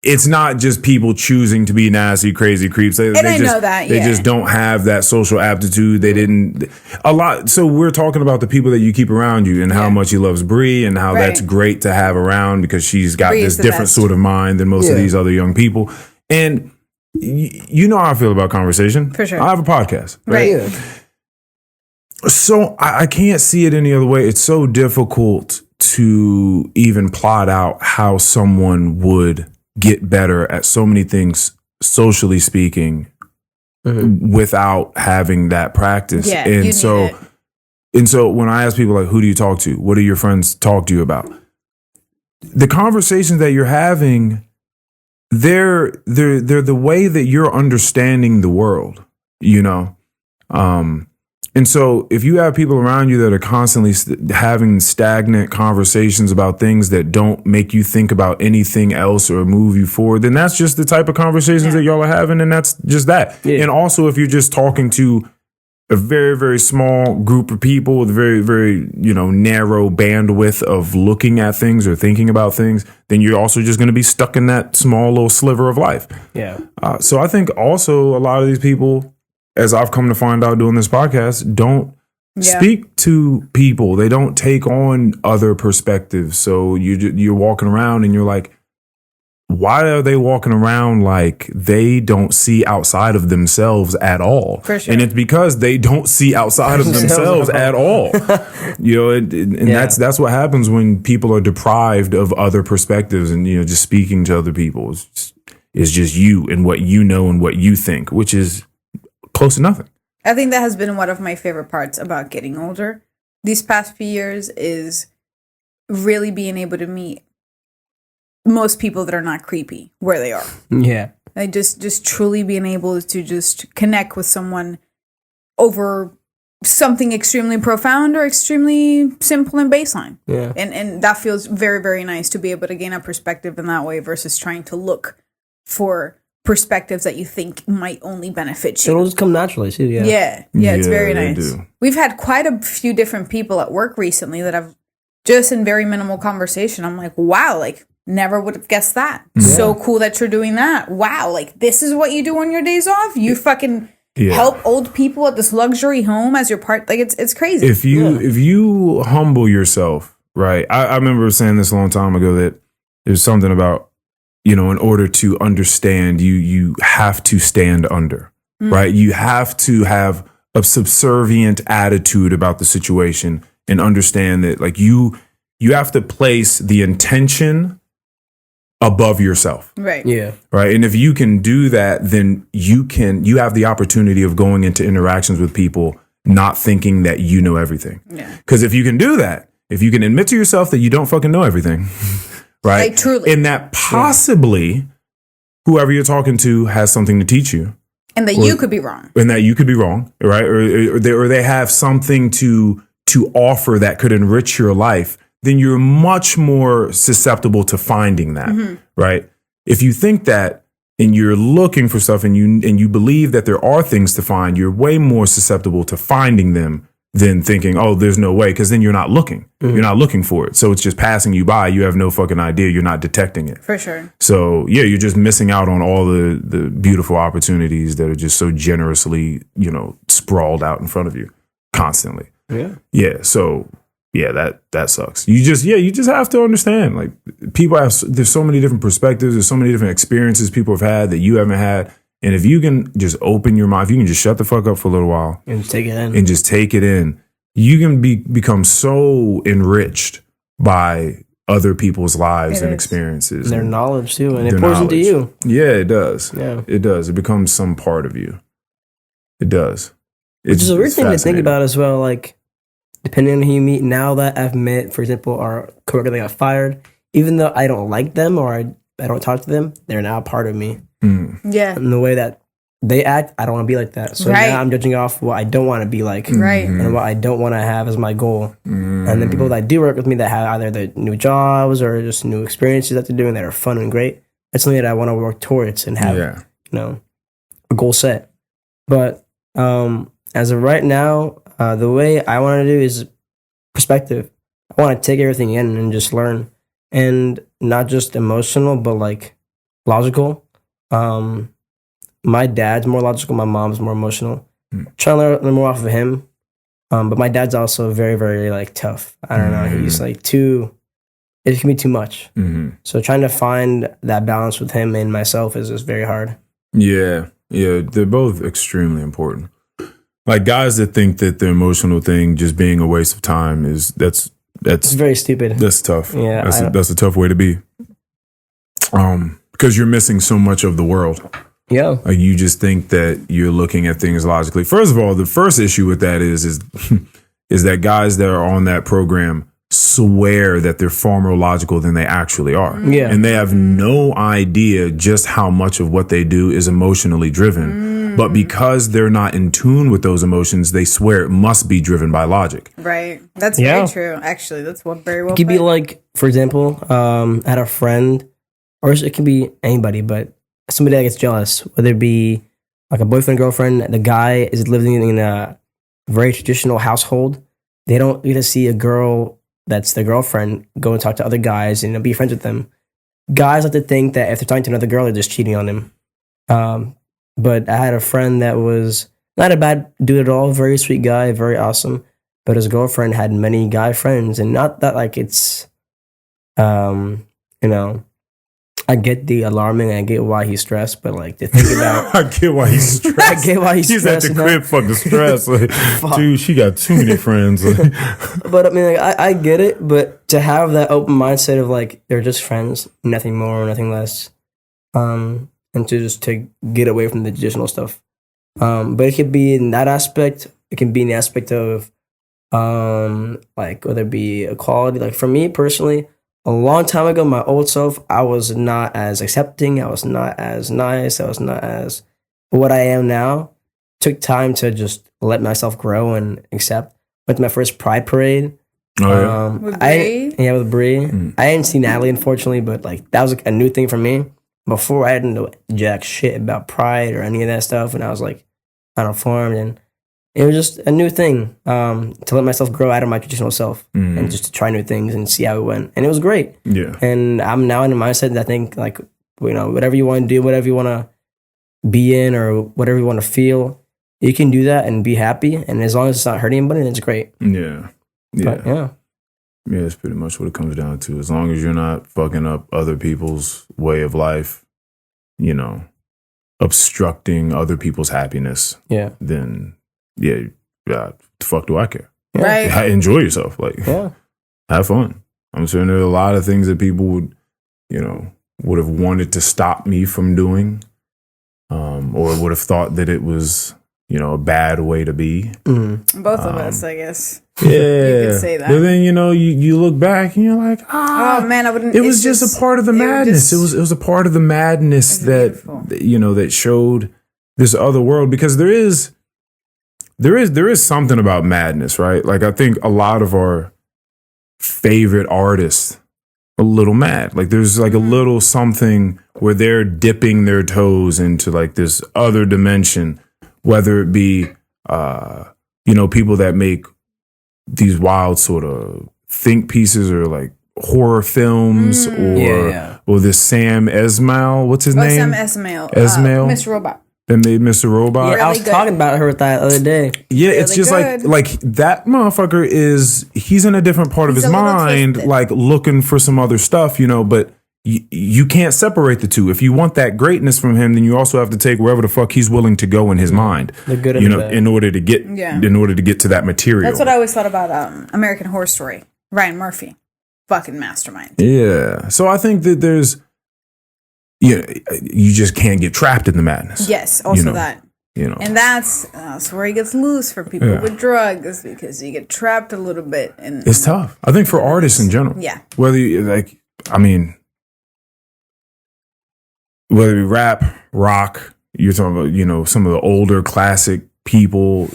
it's not just people choosing to be nasty, crazy creeps. They know that. They just don't have that social aptitude. They didn't a lot. So we're talking about the people that you keep around you and how much he loves Bree and how that's great to have around because she's got Bree this different sort of mind than most of these other young people. And you know how I feel about conversation. For sure. I have a podcast. Right. So I can't see it any other way. It's so difficult to even plot out how someone would get better at so many things, socially speaking, without having that practice. Yeah, and so when I ask people like, who do you talk to? What do your friends talk to you about? The conversations that you're having, they're the way that you're understanding the world, you know? And so if you have people around you that are constantly having stagnant conversations about things that don't make you think about anything else or move you forward, then that's just the type of conversations that y'all are having. And that's just that. Yeah. And also, if you're just talking to a very, very small group of people with a very, very, narrow bandwidth of looking at things or thinking about things, then you're also just going to be stuck in that small little sliver of life. Yeah. So I think also a lot of these people, as I've come to find out doing this podcast, don't speak to people. They don't take on other perspectives. So you're walking around and you're like, why are they walking around like they don't see outside of themselves at all? For sure. And it's because they don't see outside of themselves at all. That's what happens when people are deprived of other perspectives and just speaking to other people. It's just you and what you know and what you think, which is close to nothing. I think that has been one of my favorite parts about getting older these past few years is really being able to meet most people that are not creepy where they are. Yeah. Like just truly being able to just connect with someone over something extremely profound or extremely simple and baseline. Yeah. And that feels very, very nice to be able to gain a perspective in that way versus trying to look for perspectives that you think might only benefit you. It'll just come naturally too, Yeah, it's very nice. We've had quite a few different people at work recently that I've just in very minimal conversation. I'm like, wow, like never would have guessed that. Yeah. So cool that you're doing that. Wow, like this is what you do on your days off? You fucking help old people at this luxury home as your part. Like it's crazy. If you humble yourself, right? I remember saying this a long time ago that there's something about in order to understand, you have to stand under, right? You have to have a subservient attitude about the situation and understand that, like, you have to place the intention above yourself. Right. Yeah. Right. And if you can do that, then you have the opportunity of going into interactions with people not thinking that you know everything. Yeah. Because if you can do that, if you can admit to yourself that you don't fucking know everything, right? Like, truly. And that possibly whoever you're talking to has something to teach you. And that you could be wrong. And that you could be wrong, right? Or they have something to offer that could enrich your life. Then you're much more susceptible to finding that, right? If you think that and you're looking for stuff and you believe that there are things to find, you're way more susceptible to finding them than thinking, oh, there's no way, because then you're not looking. You're not looking for it. So it's just passing you by. You have no fucking idea. You're not detecting it. For sure. So, yeah, you're just missing out on all the beautiful opportunities that are just so generously, sprawled out in front of you constantly. Yeah. Yeah. So, yeah, that sucks. You just have to understand, like, there's so many different perspectives. There's so many different experiences people have had that you haven't had. And if you can just open your mind, if you can just shut the fuck up for a little while and just take it in, you can become so enriched by other people's lives and experiences. And their knowledge too. And it pours into you. Yeah, it does. Yeah. It does. It becomes some part of you. It does. Which is a weird thing to think about as well. Like, depending on who you meet, now that I've met, for example, our coworker that got fired, even though I don't like them or I don't talk to them, they're now a part of me. Yeah. And the way that they act, I don't want to be like that. So now I'm judging off what I don't want to be like. Right. And what I don't want to have as my goal. And then people that do work with me that have either the new jobs or just new experiences that they're doing that are fun and great, It's something that I want to work towards and have, a goal set. But as of right now, the way I want to do is perspective. I want to take everything in and just learn, and not just emotional, but like logical. My dad's more logical. My mom's more emotional. Trying to learn more off of him. But my dad's also very, very like tough. I don't know. He's like it can be too much. So trying to find that balance with him and myself is just very hard. Yeah. They're both extremely important. Like guys that think that the emotional thing just being a waste of time that's It's very stupid. That's tough. Yeah, that's a tough way to be. Because you're missing so much of the world. Yeah. Like you just think that you're looking at things logically. First of all, the first issue with that is that guys that are on that program swear that they're far more logical than they actually are. Yeah. And they have no idea just how much of what they do is emotionally driven. But because they're not in tune with those emotions, they swear it must be driven by logic. Right. That's very true. Actually, that's very well It could be put. like, for example, I had a friend, or it can be anybody, but somebody that gets jealous, whether it be like a boyfriend, girlfriend, the guy is living in a very traditional household. They don't get to see a girl that's their girlfriend go and talk to other guys and be friends with them. Guys like to think that if they're talking to another girl, they're just cheating on him. But I had a friend that was not a bad dude at all, very sweet guy, very awesome. But his girlfriend had many guy friends, and not that like it's, I get the alarming, I get why he's stressed, but like to think about, I get why he's stressed. I get why he's at stressed. the crib fucking stressed. Like, dude, she got too many friends. But I mean, like, I get it, but to have that open mindset of like they're just friends, nothing more, nothing less, and to get away from the traditional stuff. But it could be in that aspect. It can be in the aspect of like whether it be equality. Like for me personally, a long time ago, my old self, I was not as accepting. I was not as nice. I was not as what I am now. Took time to just let myself grow and accept. Went to my first Pride parade. With Bree? With Bree. I didn't see Natalie, unfortunately, but like that was like a new thing for me. Before, I didn't know jack shit about Pride or any of that stuff, and I was like uninformed, and it was just a new thing to let myself grow out of my traditional self and just to try new things and see how it went. And it was great. Yeah. And I'm now in a mindset that I think, like, whatever you want to do, whatever you want to be in or whatever you want to feel, you can do that and be happy. And as long as it's not hurting anybody, then it's great. Yeah. But, yeah. Yeah, that's pretty much what it comes down to. As long as you're not fucking up other people's way of life, obstructing other people's happiness, then... the fuck do I care? Right. Enjoy yourself. Like, have fun. I'm sure there are a lot of things that people would have wanted to stop me from doing, or would have thought that it was, a bad way to be. Both of us, I guess. Yeah. You could say that. But then, you look back and you're like, oh man, I wouldn't. It was just a part of the madness. It was a part of the madness that that showed this other world, because there is something about madness, right? Like, I think a lot of our favorite artists are a little mad. Like, there's like a little something where they're dipping their toes into like this other dimension, whether it be, people that make these wild sort of think pieces or like horror films or this Sam Esmail. What's his name? Sam Esmail. Mr. Robot. That made Mr. Robot. Yeah, I was talking about her that other day. Yeah, it's just like that motherfucker he's in a different part of his mind, like looking for some other stuff, but you can't separate the two. If you want that greatness from him, then you also have to take wherever the fuck he's willing to go in his mind. The good and the bad. in order to get to that material. That's what I always thought about American Horror Story. Ryan Murphy. Fucking mastermind. Yeah. So I think that there's you just can't get trapped in the madness. Yes, also that. And that's where he gets loose for people with drugs, because you get trapped a little bit. And it's tough. I think for artists in general. Yeah. Whether you whether you rap, rock, you're talking about, some of the older classic people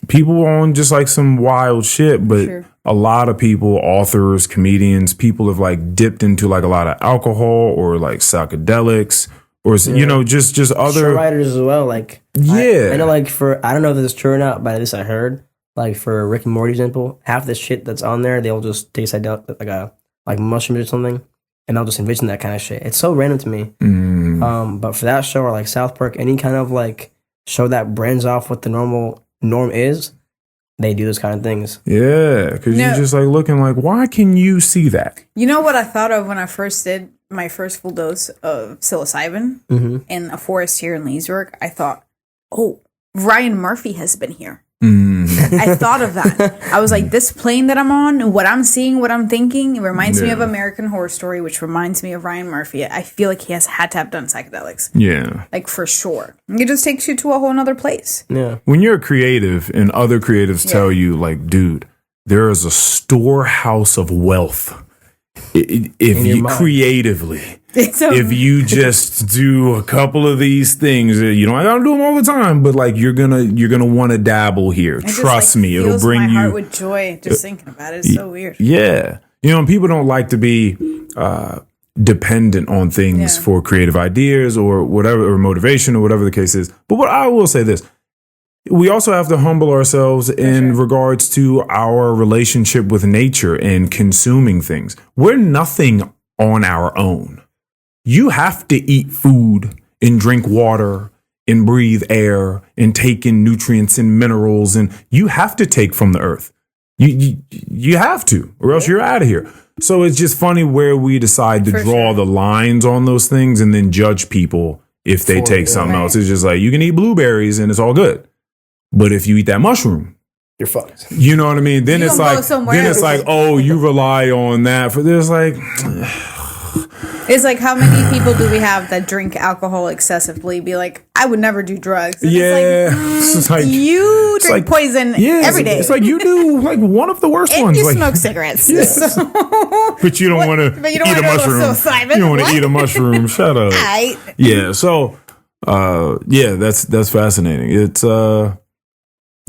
on just like some wild shit, but a lot of people, authors, comedians, people have like dipped into like a lot of alcohol or like psychedelics or you know, just other show writers as well. Like I know like I don't know if this is true or not, but at least I heard like for Rick and Morty example, half the shit that's on there they'll just take like mushrooms or something, and they'll just envision that kind of shit. It's so random to me. But for that show or like South Park, any kind of like show that brands off what the norm is, they do those kind of things. Yeah, because you're just like looking like, why can you see that? You know what I thought of when I first did my first full dose of psilocybin in a forest here in Leesburg? I thought, oh, Ryan Murphy has been here. I thought of that. I was like, this plane that I'm on, what I'm seeing, what I'm thinking, it reminds me of American Horror Story, which reminds me of Ryan Murphy. I feel like he had to have done psychedelics. Yeah. Like, for sure. It just takes you to a whole nother place. Yeah. When you're a creative and other creatives tell you, like, dude, there is a storehouse of wealth if you creatively, if you just do a couple of these things, you don't gotta do them all the time, but like you're gonna want to dabble here. Trust me, it'll bring my heart with joy just thinking about it. It's so weird. Yeah, you know, people don't like to be dependent on things for creative ideas or whatever, or motivation or whatever the case is. But what I will say this. We also have to humble ourselves in regards to our relationship with nature and consuming things. We're nothing on our own. You have to eat food and drink water and breathe air and take in nutrients and minerals, and you have to take from the earth. You have to, or else you're out of here. So it's just funny where we decide to draw the lines on those things and then judge people if they take something else. It's just like, you can eat blueberries and it's all good. But if you eat that mushroom, you're fucked. You know what I mean? Then it's like, oh, you rely on that for this. Like, it's like, how many people do we have that drink alcohol excessively? Be like, I would never do drugs. And it's like you drink poison every day. It's like you do like one of the worst ones. You like, smoke cigarettes. So. But you don't want to eat a mushroom. You don't want to eat a mushroom. Shut up. Yeah. So, that's fascinating. It's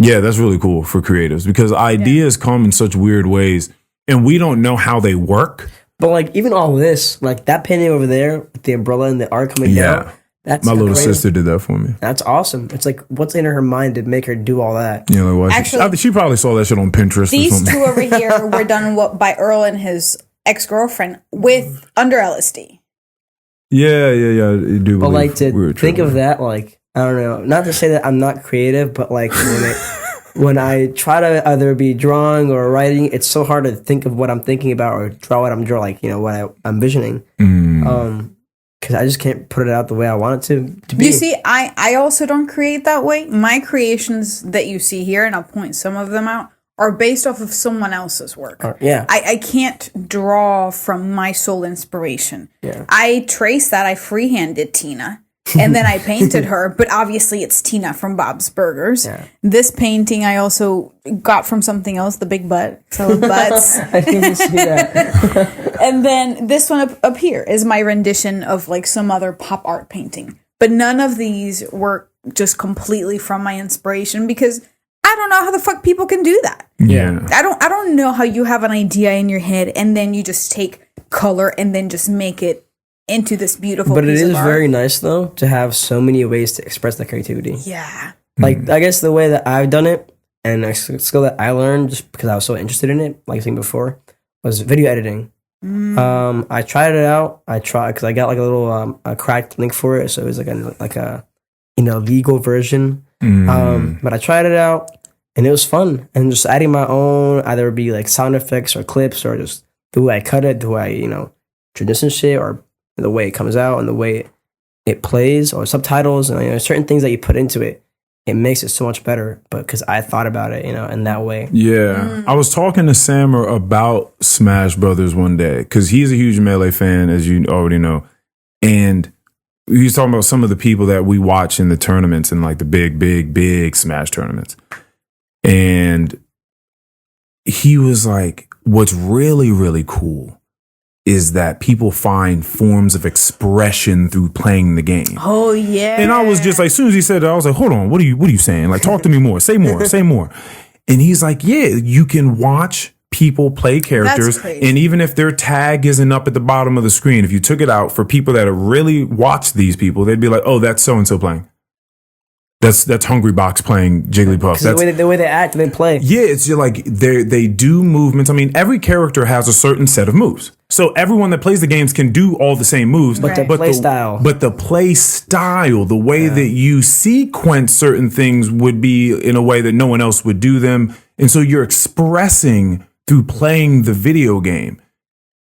that's really cool for creatives because ideas come in such weird ways and we don't know how they work. But like even all this, like that painting over there, with the umbrella and the art coming down. That's my little sister did that for me. That's awesome. It's like, what's in her mind to make her do all that? Yeah, like, actually, she probably saw that shit on Pinterest. These two over here were done by Earl and his ex-girlfriend with under LSD. Yeah. But like to think of that, like, I don't know, not to say that I'm not creative, but like when I try to either be drawing or writing, it's so hard to think of what I'm thinking about or draw what I'm drawing, like, you know, what I'm visioning. Because I just can't put it out the way I want it to be. You see, I also don't create that way. My creations that you see here, and I'll point some of them out, are based off of someone else's work. I can't draw from my sole inspiration. I trace that. I freehanded Tina. And then I painted her, but obviously it's Tina from Bob's Burgers. This painting I also got from something else, the big butt. So butts. I didn't see that. And then this one up here is my rendition of like some other pop art painting. But none of these were just completely from my inspiration because I don't know how the fuck people can do that. I don't know how you have an idea in your head and then you just take color and then just make it into this beautiful but piece it is of art. Very nice though to have so many ways to express that creativity. Like I guess the way that I've done it and a skill that I learned just because I was so interested in it, like I said before, was video editing. I tried it out. Because I got like a little a cracked link for it, so it was like a legal version. But I tried it out and it was fun, and just adding my own, either it be like sound effects or clips or just the way I cut it, the way I transition shit, or the way it comes out and the way it plays, or subtitles, and certain things that you put into it, it makes it so much better. But because I thought about it, in that way. I was talking to Sammer about Smash Brothers one day because he's a huge Melee fan, as you already know, and he was talking about some of the people that we watch in the tournaments and like the big Smash tournaments, and he was like, "What's really, really cool is that people find forms of expression through playing the game." Oh yeah. And I was just like, as soon as he said that, I was like, hold on, what are you saying? Like, talk to me more, say more. And he's like, yeah, you can watch people play characters, crazy. and even if their tag isn't up at the bottom of the screen, if you took it out for people that have really watched these people, they'd be like, "Oh, that's so and so playing. That's Hungry Box playing Jigglypuff." That's the way they act, they play. yeah. It's just like they do movements. I mean, every character has a certain set of moves, so everyone that plays the games can do all the same moves. But the play style. But the play style, the way that you sequence certain things would be in a way that no one else would do them, and so you're expressing through playing the video game.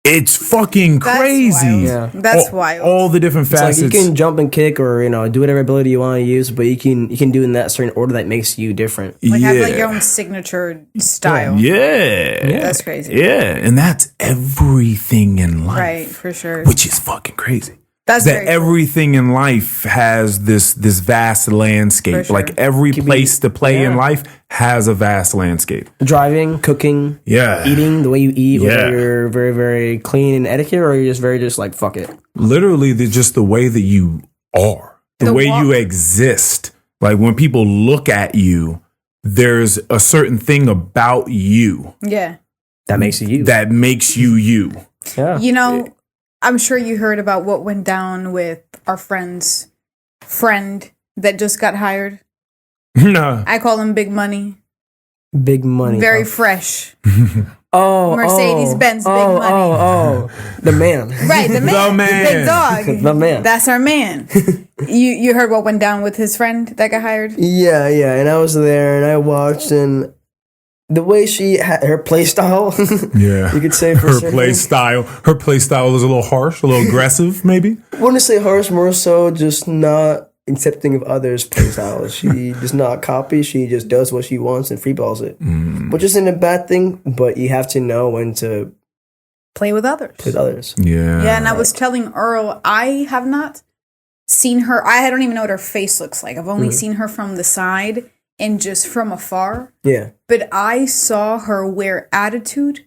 It's fucking crazy. Wild. Yeah. That's wild. All the different facets. Like you can jump and kick, or do whatever ability you want to use, but you can do it in that certain order that makes you different. Like have like your own signature style. Yeah. That's crazy. Yeah, and that's everything in life. Right, for sure. Which is fucking crazy. That's that very cool. everything in life has this vast landscape. For sure. Like every place to play in life has a vast landscape. Driving, cooking, eating, the way you eat, whether you're very, very clean and etiquette, or you're just very just like fuck it. Literally, just the way that you are, the way you exist. Like when people look at you, there's a certain thing about you. Yeah. That makes you. That makes you you. Yeah. I'm sure you heard about what went down with our friend's friend that just got hired. No. I call him Big Money. Big money. Very fresh. Mercedes-Benz Big Money. The man. Right, the man. The man. The big dog. The man. That's our man. You heard what went down with his friend that got hired? Yeah, and I was there and I watched, and the way she had her play style, Yeah. you could say for her play style. Her play style is a little harsh, a little aggressive, maybe. I wouldn't say harsh, more so just not accepting of others' play styles. She does not copy. She just does what she wants and freeballs it, which isn't a bad thing. But you have to know when to play with others. Yeah. Yeah, and I was telling Earl, I have not seen her. I don't even know what her face looks like. I've only seen her from the side and just from afar. Yeah. But I saw her wear attitude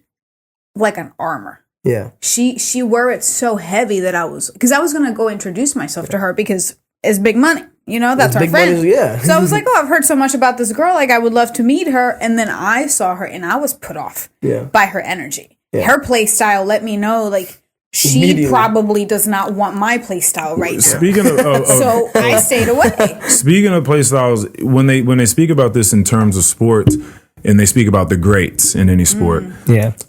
like an armor. Yeah. She wore it so heavy that I was going to go introduce myself to her because it's Big Money. That's our Big friend. Money, yeah. So I was like, oh, I've heard so much about this girl. Like, I would love to meet her. And then I saw her and I was put off by her energy. Yeah. Her play style let me know, like, she probably does not want my play style right now. Speaking of, so I stayed away. Speaking of play styles, when they speak about this in terms of sports, and they speak about the greats in any sport,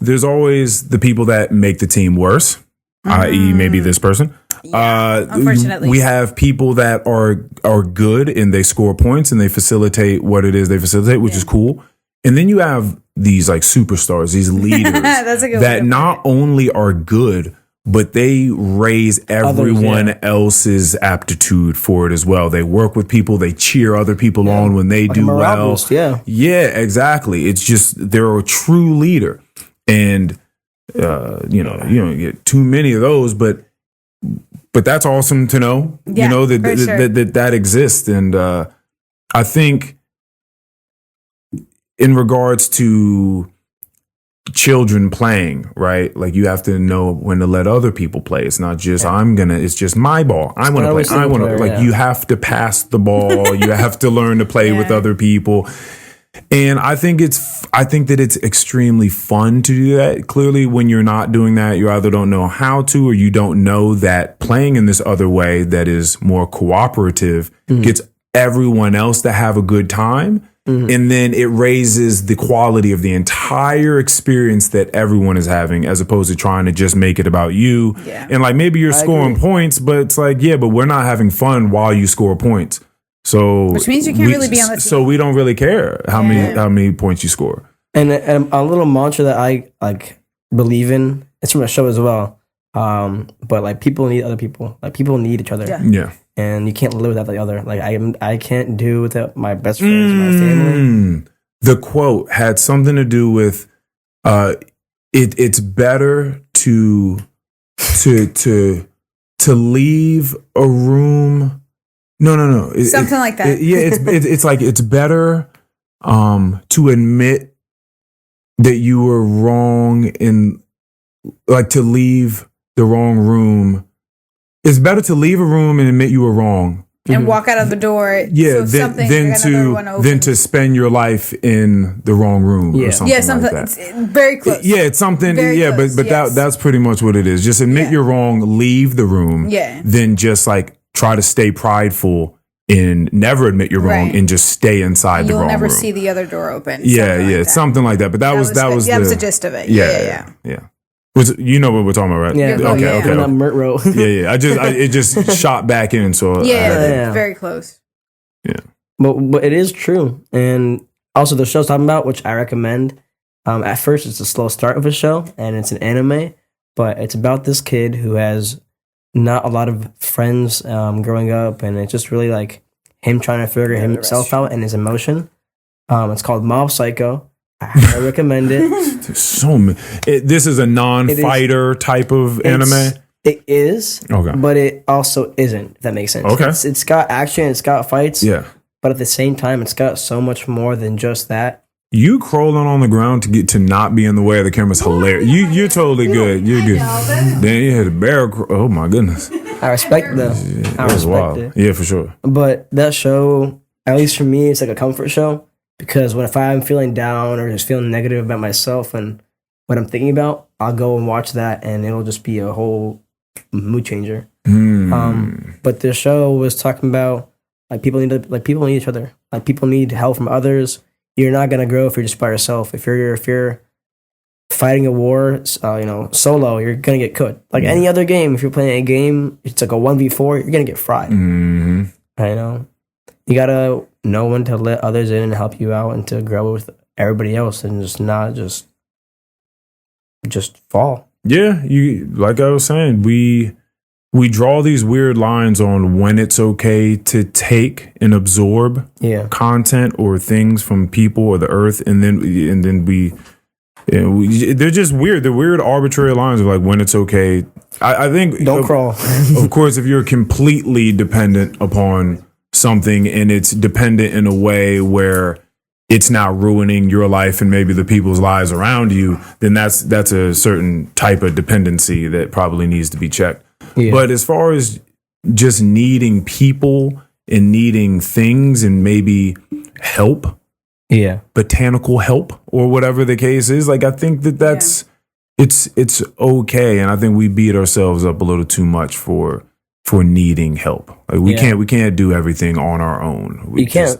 there's always the people that make the team worse, i.e., maybe this person. Unfortunately, we have people that are good and they score points and they facilitate what it is they facilitate, which is cool. And then you have these like superstars, these leaders That's a good that not only are good, but they raise everyone else's aptitude for it as well. They work with people, they cheer other people on when they do well. Boost, yeah, exactly. It's just they're a true leader, and you don't get too many of those, but that's awesome to know. Yeah, that exists, and I think in regards to children playing, right? Like you have to know when to let other people play. It's not just it's just my ball. I want to play. I want to you have to pass the ball. You have to learn to play with other people. And I think that it's extremely fun to do that. Clearly, when you're not doing that, you either don't know how to, or you don't know that playing in this other way that is more cooperative gets everyone else to have a good time. And then it raises the quality of the entire experience that everyone is having, as opposed to trying to just make it about you. Yeah. And like maybe you're scoring points, but it's like, but we're not having fun while you score points. So which means you can't really be on the team. So we don't really care how many points you score. And a little mantra that I like believe in, it's from a show as well. But like people need other people. Like people need each other. Yeah. And you can't live without the other. Like I can't do without my best friends, my family. The quote had something to do with it's better to leave a room. No. Something like that. It's like it's better to admit that you were wrong in like to leave the wrong room. It's better to leave a room and admit you were wrong and walk out of the door. Yeah, so then to spend your life in the wrong room or something like that. It's very close. Yeah, it's something. Very close, but that's pretty much what it is. Just admit you're wrong, leave the room. Yeah. Then just like try to stay prideful and never admit you're wrong and just stay inside the wrong room. You'll never see the other door open. Something like that. But that was the gist of it. Yeah. You know what we're talking about, right? Yeah. Okay. Not Mert row. Yeah. It just shot back in. So very close. Yeah. But it is true. And also the show's talking about, which I recommend. At first, it's a slow start of a show, and it's an anime, but it's about this kid who has not a lot of friends growing up, and it's just really like him trying to figure himself out and his emotion. It's called Mob Psycho. I recommend it. This is a non-fighter type of anime. It is, okay, but it also isn't. If that makes sense. Okay, it's got action, it's got fights. Yeah, but at the same time, it's got so much more than just that. You crawling on the ground to not be in the way of the camera is hilarious. You're totally good. You're good. Then you had a bear. Oh my goodness. I respect them. I respect it. Yeah, for sure. But that show, at least for me, it's like a comfort show. Because if I'm feeling down or just feeling negative about myself and what I'm thinking about, I'll go and watch that, and it'll just be a whole mood changer. But the show was talking about people need each other. Like people need help from others. You're not gonna grow if you're just by yourself. If you're fighting a war, solo, you're gonna get cooked. Like any other game, if you're playing a game, it's like a 1v4, you're gonna get fried. I know. You gotta know when to let others in and help you out, and to grow with everybody else, and just not just fall. Yeah, like I was saying, we draw these weird lines on when it's okay to take and absorb content or things from people or the earth, and then we they're just weird. They're weird, arbitrary lines of like when it's okay. I think don't crawl. Of course, if you're completely dependent upon something and it's dependent in a way where it's not ruining your life and maybe the people's lives around you, then that's a certain type of dependency that probably needs to be checked. Yeah. But as far as just needing people and needing things and maybe help, botanical help or whatever the case is, like I think that's it's okay, and I think we beat ourselves up a little too much for needing help. Like we can't do everything on our own. You can't.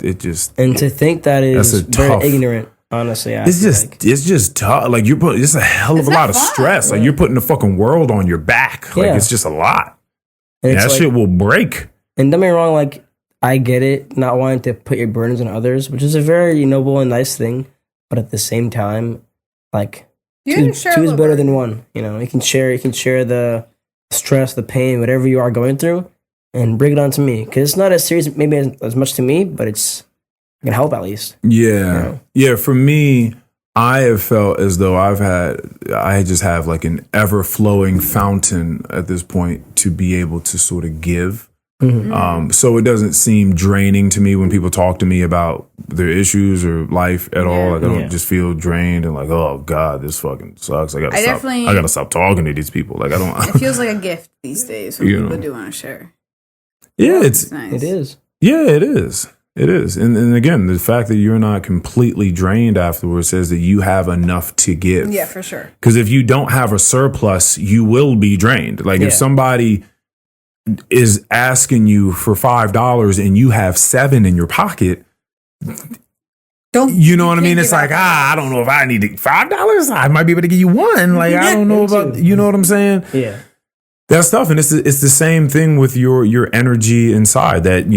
And to think that is very ignorant. Honestly, it's just tough. Like it's a hell of a lot of stress. Like you're putting the fucking world on your back. Like it's just a lot. And that shit will break. And don't get me wrong. Like I get it, not wanting to put your burdens on others, which is a very noble and nice thing. But at the same time, like two is better than one. You can share the stress, the pain, whatever you are going through, and bring it on to me. Because it's not as serious, maybe as much to me, but it's can help at least. Yeah. For me, I have felt as though I just have like an ever flowing fountain at this point to be able to sort of give. So it doesn't seem draining to me when people talk to me about their issues or life at all. Like I don't just feel drained and like, oh God, this fucking sucks. I gotta stop talking to these people. Like I don't. It feels like a gift these days when people do want to share. Yeah, it's nice. It is. Yeah, it is. It is. And again, the fact that you're not completely drained afterwards says that you have enough to give. Yeah, for sure. Because if you don't have a surplus, you will be drained. Like if somebody is asking you for $5 and you have $7 in your pocket, you know what I mean? It's like, I don't know if I need $5. I might be able to give you $1. Like I don't know about, you know what I'm saying? Yeah. That stuff, and it's the same thing with your energy inside. That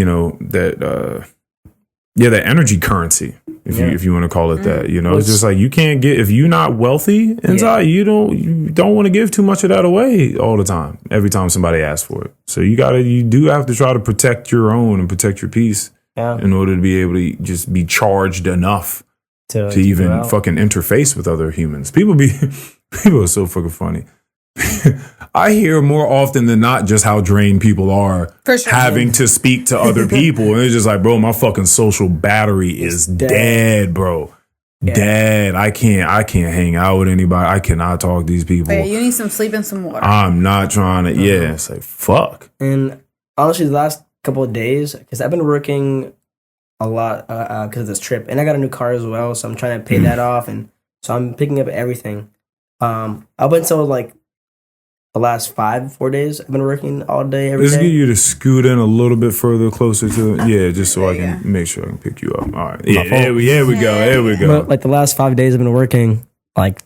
that energy currency, if you want to call it that. It's just like you can't get if you're not wealthy inside. You don't want to give too much of that away all the time. Every time somebody asks for it, so you do have to try to protect your own and protect your peace in order to be able to just be charged enough to even fucking interface with other humans. People are so fucking funny. I hear more often than not just how drained people are having to speak to other people. And it's just like, bro, my fucking social battery is dead, bro. Yeah. Dead. I can't hang out with anybody. I cannot talk to these people. You need some sleep and some water. I'm not trying to. Yeah, it's like, fuck. And honestly, the last couple of days because I've been working a lot because of this trip, and I got a new car as well, so I'm trying to pay that off, and so I'm picking up everything. Up until like the last 4 days, I've been working all day, every Let's day. get you to scoot in a little bit further, closer to just so I can make sure I can pick you up. All right, there we go, there we go. But like the last 5 days, I've been working like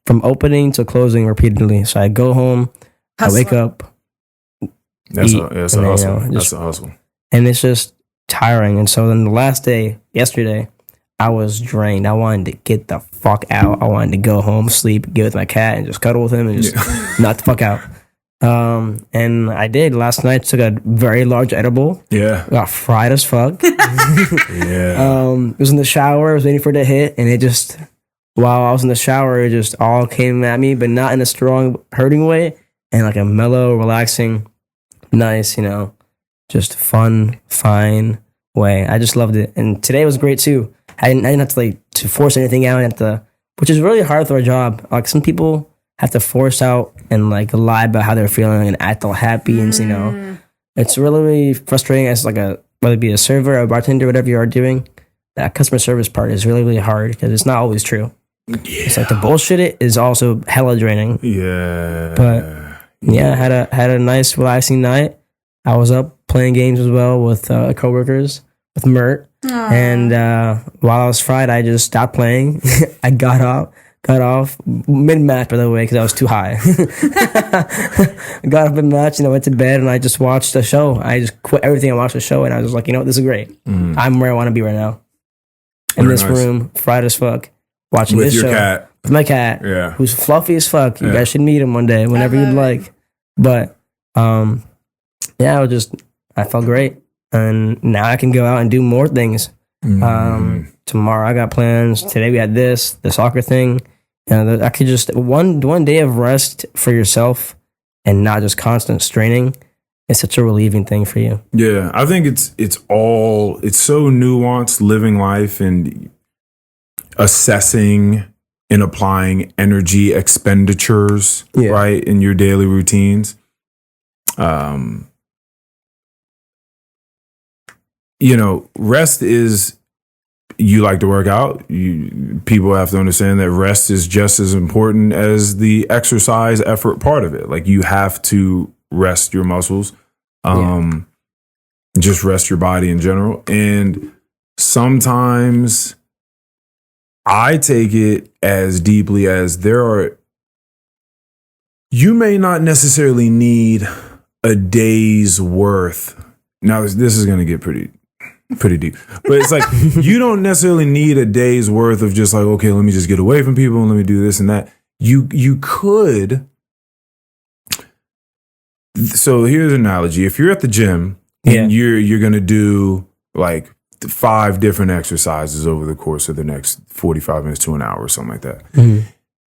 from opening to closing repeatedly. So I go home, I wake up. That's eat, a hustle. That's a hustle. And it's just tiring. And so then the last day, yesterday, I was drained. I wanted to get the fuck out. I wanted to go home, sleep, get with my cat, and just cuddle with him and just knock the fuck out. And I did. Last night, took a very large edible. Yeah. Got fried as fuck. Was in the shower. I was waiting for it to hit. And it just, while I was in the shower, it just all came at me, but not in a strong, hurting way. And like a mellow, relaxing, nice, just fun, fine way. I just loved it. And today was great too. I didn't have to force anything out. Which is really hard for a job. Like some people have to force out and like lie about how they're feeling and act all happy. And, it's really frustrating as like whether it be a server or a bartender, whatever you are doing. That customer service part is really, really hard because it's not always true. Yeah. It's like the bullshit is also hella draining. Yeah. But yeah, had a nice relaxing night. I was up playing games as well with coworkers, with Mert. Aww. And while I was fried, I just stopped playing. I got off mid-match, by the way, because I was too high. I got up mid-match and I went to bed and I just watched the show. I just quit everything and watched the show and I was like, this is great. I'm where I want to be right now. In this room, fried as fuck, watching with this your show. cat. With my cat, who's fluffy as fuck. You guys should meet him one day, whenever you'd like. But, I felt great. And now I can go out and do more things. Tomorrow I got plans. Today we had the soccer thing. I could just one day of rest for yourself and not just constant straining. It's such a relieving thing for you. Yeah, I think it's so nuanced, living life and assessing and applying energy expenditures, right, in your daily routines. Rest is, you like to work out. People have to understand that rest is just as important as the exercise effort part of it. Like you have to rest your muscles, just rest your body in general. And sometimes I take it as deeply as you may not necessarily need a day's worth. Now this is going to get pretty deep, but it's like you don't necessarily need a day's worth of just like, okay, let me just get away from people and let me do this and that. You could. So here's an analogy: if you're at the gym and you're gonna do like 5 different exercises over the course of the next 45 minutes to an hour or something like that,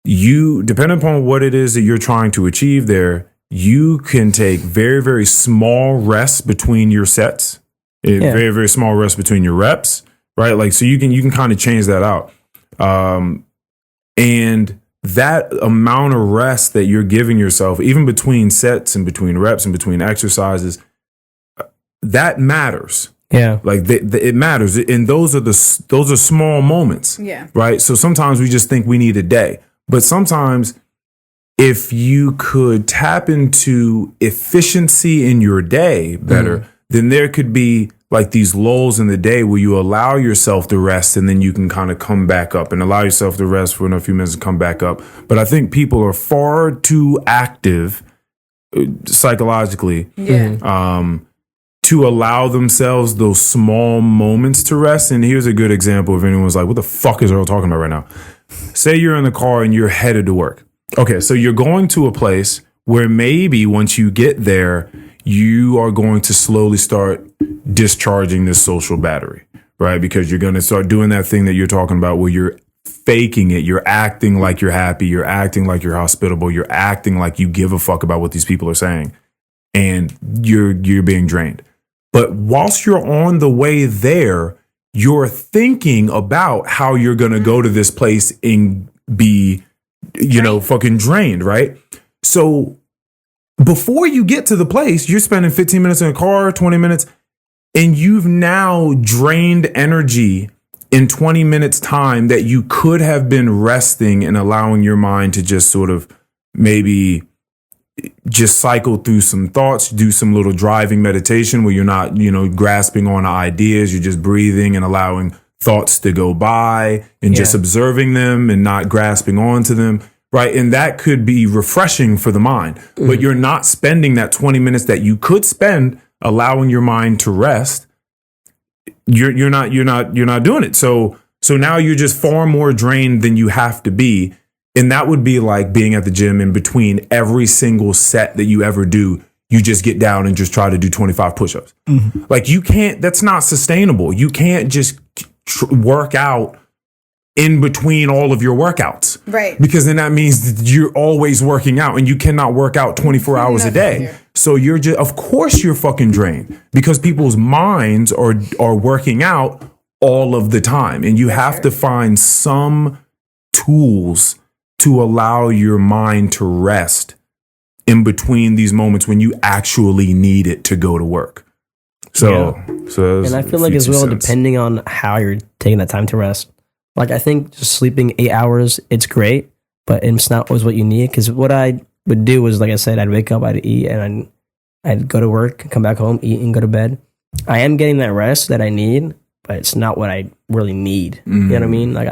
you, depending upon what it is that you're trying to achieve there, you can take very, very small rests between your sets. Very, very small rest between your reps, right? Like, so you can kind of change that out. And that amount of rest that you're giving yourself, even between sets and between reps and between exercises, that matters. Yeah. Like it matters. And those are small moments. Yeah. Right. So sometimes we just think we need a day, but sometimes if you could tap into efficiency in your day better, then there could be like these lulls in the day where you allow yourself to rest and then you can kind of come back up and allow yourself to rest for a few minutes and come back up. But I think people are far too active psychologically to allow themselves those small moments to rest. And here's a good example if anyone's like, what the fuck is Earl talking about right now? Say you're in the car and you're headed to work. Okay, so you're going to a place where maybe once you get there, you are going to slowly start discharging this social battery, right? Because you're going to start doing that thing that you're talking about where you're faking it. You're acting like you're happy. You're acting like you're hospitable. You're acting like you give a fuck about what these people are saying. And you're being drained. But whilst you're on the way there, you're thinking about how you're going to go to this place and be, fucking drained, right? So before you get to the place, you're spending 15 minutes in a car, 20 minutes. and you've now drained energy in 20 minutes time that you could have been resting and allowing your mind to just sort of maybe just cycle through some thoughts, do some little driving meditation where you're not, grasping on ideas. You're just breathing and allowing thoughts to go by and just observing them and not grasping onto them. Right. And that could be refreshing for the mind, but you're not spending that 20 minutes that you could spend allowing your mind to rest. You're not doing it. So now you're just far more drained than you have to be. And that would be like being at the gym in between every single set that you ever do. You just get down and just try to do 25 push-ups. Like you can't, that's not sustainable. You can't just work out in between all of your workouts. Right. Because then that means that you're always working out and you cannot work out 24 hours a day. So you're just, of course you're fucking drained because people's minds are working out all of the time. And you have to find some tools to allow your mind to rest in between these moments when you actually need it to go to work. So and I feel like as well, depending on how you're taking that time to rest, like I think just sleeping 8 hours, it's great, but it's not always what you need. Because what I would do was, like I said, I'd wake up, I'd eat, and I'd go to work, come back home, eat, and go to bed. I am getting that rest that I need, but it's not what I really need. You know what I mean? Like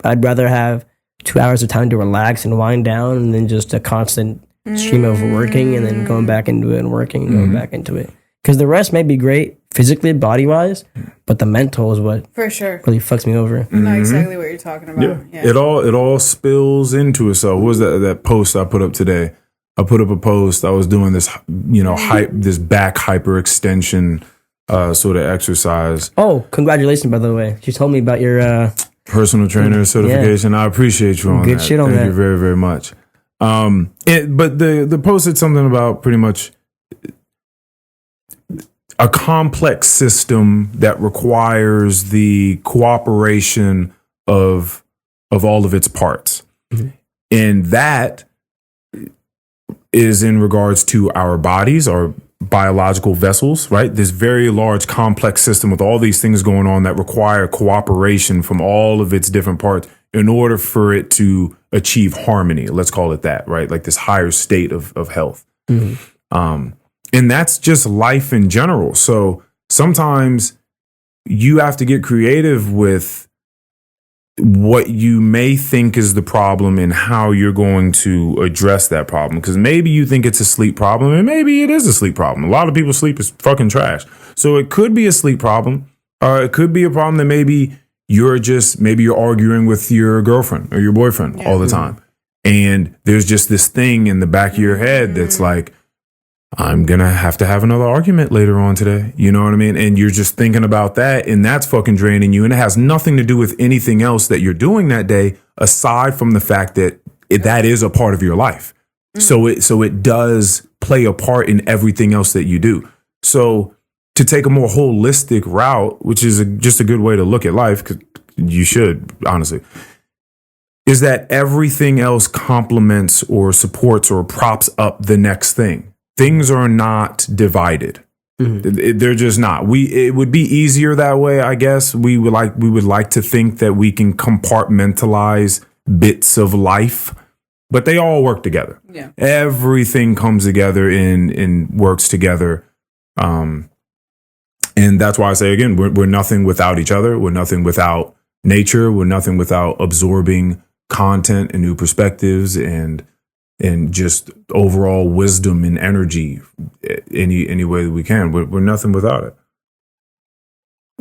I'd rather have 2 hours of time to relax and wind down than just a constant stream of working and then going back into it and working and going back into it. Because the rest may be great physically, body-wise, but the mental is what for sure really fucks me over. I know exactly what you're talking about. Yeah. It all spills into itself. What was that post I put up today? I put up a post. I was doing this, this back hyperextension sort of exercise. Oh, congratulations, by the way. You told me about your personal trainer certification. I appreciate you on that. Good shit on that. Thank you very, very much. But the post said something about pretty much a complex system that requires the cooperation of all of its parts. And that is in regards to our bodies, our biological vessels, right? This very large complex system with all these things going on that require cooperation from all of its different parts in order for it to achieve harmony. Let's call it that, right? Like this higher state of health. And that's just life in general. So sometimes you have to get creative with what you may think is the problem and how you're going to address that problem. Because maybe you think it's a sleep problem and maybe it is a sleep problem. A lot of people's sleep is fucking trash. So it could be a sleep problem. It could be a problem that maybe you're arguing with your girlfriend or your boyfriend all the time. And there's just this thing in the back of your head that's like, I'm going to have another argument later on today. You know what I mean? And you're just thinking about that and that's fucking draining you. And it has nothing to do with anything else that you're doing that day, aside from the fact that that is a part of your life. So it does play a part in everything else that you do. So to take a more holistic route, which is just a good way to look at life, because you should, honestly, is that everything else complements or supports or props up the next thing. Things are not divided. They're just not. It would be easier that way, I guess. We would like to think that we can compartmentalize bits of life, but they all work together. Yeah. Everything comes together and works together. And that's why I say again, we're nothing without each other. We're nothing without nature. We're nothing without absorbing content and new perspectives and just overall wisdom and energy any way that we can. We're nothing without it.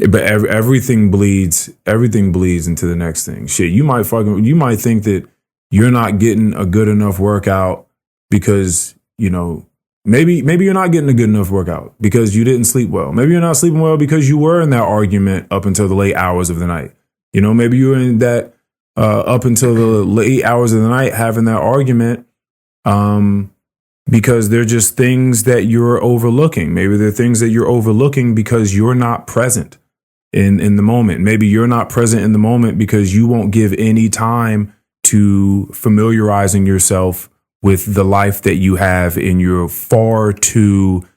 But everything bleeds into the next thing. Shit, you might think that you're not getting a good enough workout because, maybe you're not getting a good enough workout because you didn't sleep well. Maybe you're not sleeping well because you were in that argument up until the late hours of the night. Maybe you were in that up until the late hours of the night having that argument because they're just things that you're overlooking. Maybe they're things that you're overlooking because you're not present in the moment. Maybe you're not present in the moment because you won't give any time to familiarizing yourself with the life that you have, and you're far too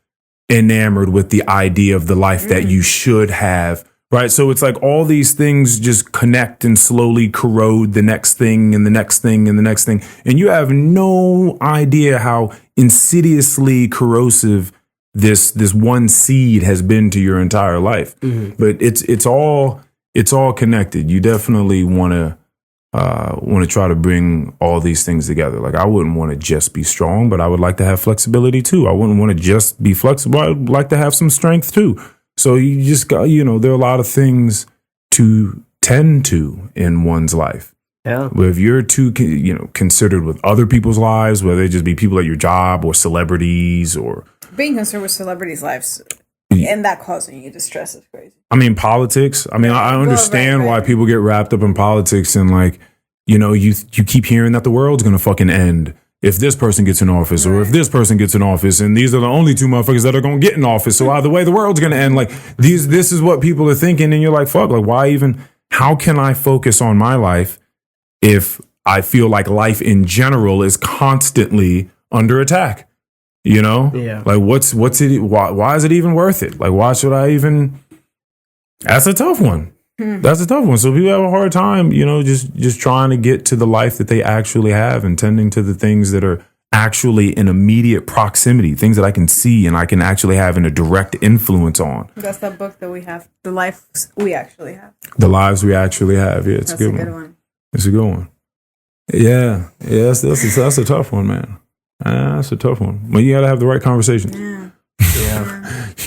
enamored with the idea of the life that you should have. Right. So it's like all these things just connect and slowly corrode the next thing and the next thing and the next thing. And you have no idea how insidiously corrosive this one seed has been to your entire life. But it's all connected. You definitely want to try to bring all these things together. Like I wouldn't want to just be strong, but I would like to have flexibility too. I wouldn't want to just be flexible. I'd like to have some strength too. So you just got, there are a lot of things to tend to in one's life. Yeah. But if you're too, considered with other people's lives, whether it just be people at your job or celebrities or being concerned with celebrities' lives and that causing you distress is crazy. I mean, politics. I mean, I understand why people get wrapped up in politics and like, you keep hearing that the world's going to fucking end if this person gets in office or if this person gets in office, and these are the only two motherfuckers that are going to get in office. So either way, the world's going to end. Like this is what people are thinking. And you're like, fuck, like why even, how can I focus on my life if I feel like life in general is constantly under attack? Yeah. Like what's it? Why is it even worth it? Like, why should I even, that's a tough one. That's a tough one. So people have a hard time, just trying to get to the life that they actually have and tending to the things that are actually in immediate proximity, things that I can see and I can actually have a direct influence on. That's the book that we have, The Lives We Actually Have. The Lives We Actually Have. Yeah, it's That's a good one. It's a good one. Yeah. Yeah, that's a tough one, man. That's a tough one. But you got to have the right conversations. Yeah.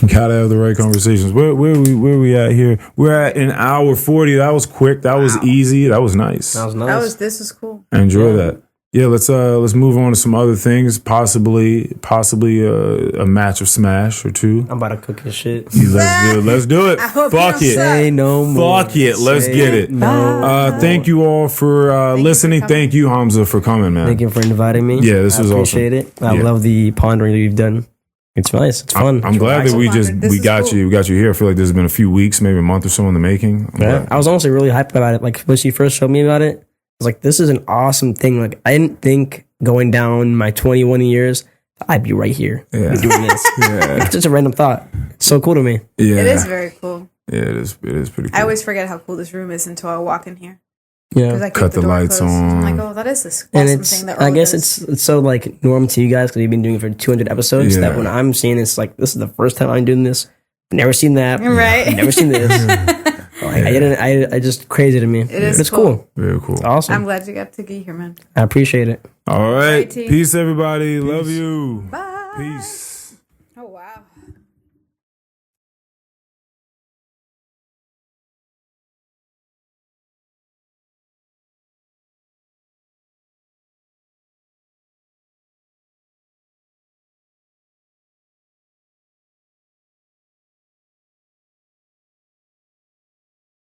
You gotta have the right conversations. Where we at here? We're at an hour 40. That was quick. That was easy. That was nice. This was cool. I enjoy that. Yeah, let's move on to some other things. Possibly a match of Smash or two. I'm about to cook this shit. Let's do it. Fuck it. Say no more. Fuck it. Let's get it. No. Thank you all for listening. Thank you, Hamza, for coming, man. Thank you for inviting me. Yeah, this was awesome. I appreciate it. I love the pondering that you've done. It's nice. It's fun. I'm glad that we got you here. I feel like this has been a few weeks, maybe a month or so in the making. I was honestly really hyped about it. Like when she first showed me about it, I was like, this is an awesome thing. Like I didn't think going down my 21 years, I'd be right here doing this. It's just a random thought. It's so cool to me. Yeah. It is very cool. Yeah, it is pretty cool. I always forget how cool this room is until I walk in here. Yeah, I cut the lights on. I'm like, oh, that is this awesome thing that Earl I guess does. it's so like norm to you guys because you've been doing it for 200 episodes. That when I'm seeing this, like this is the first time I'm doing this. Never seen that. Right. I've never seen this. I just crazy to me. It's cool. Very cool. It's awesome. I'm glad you got to get here, man. I appreciate it. All right. Bye, Peace, everybody. Love you. Bye. Peace. Oh, wow.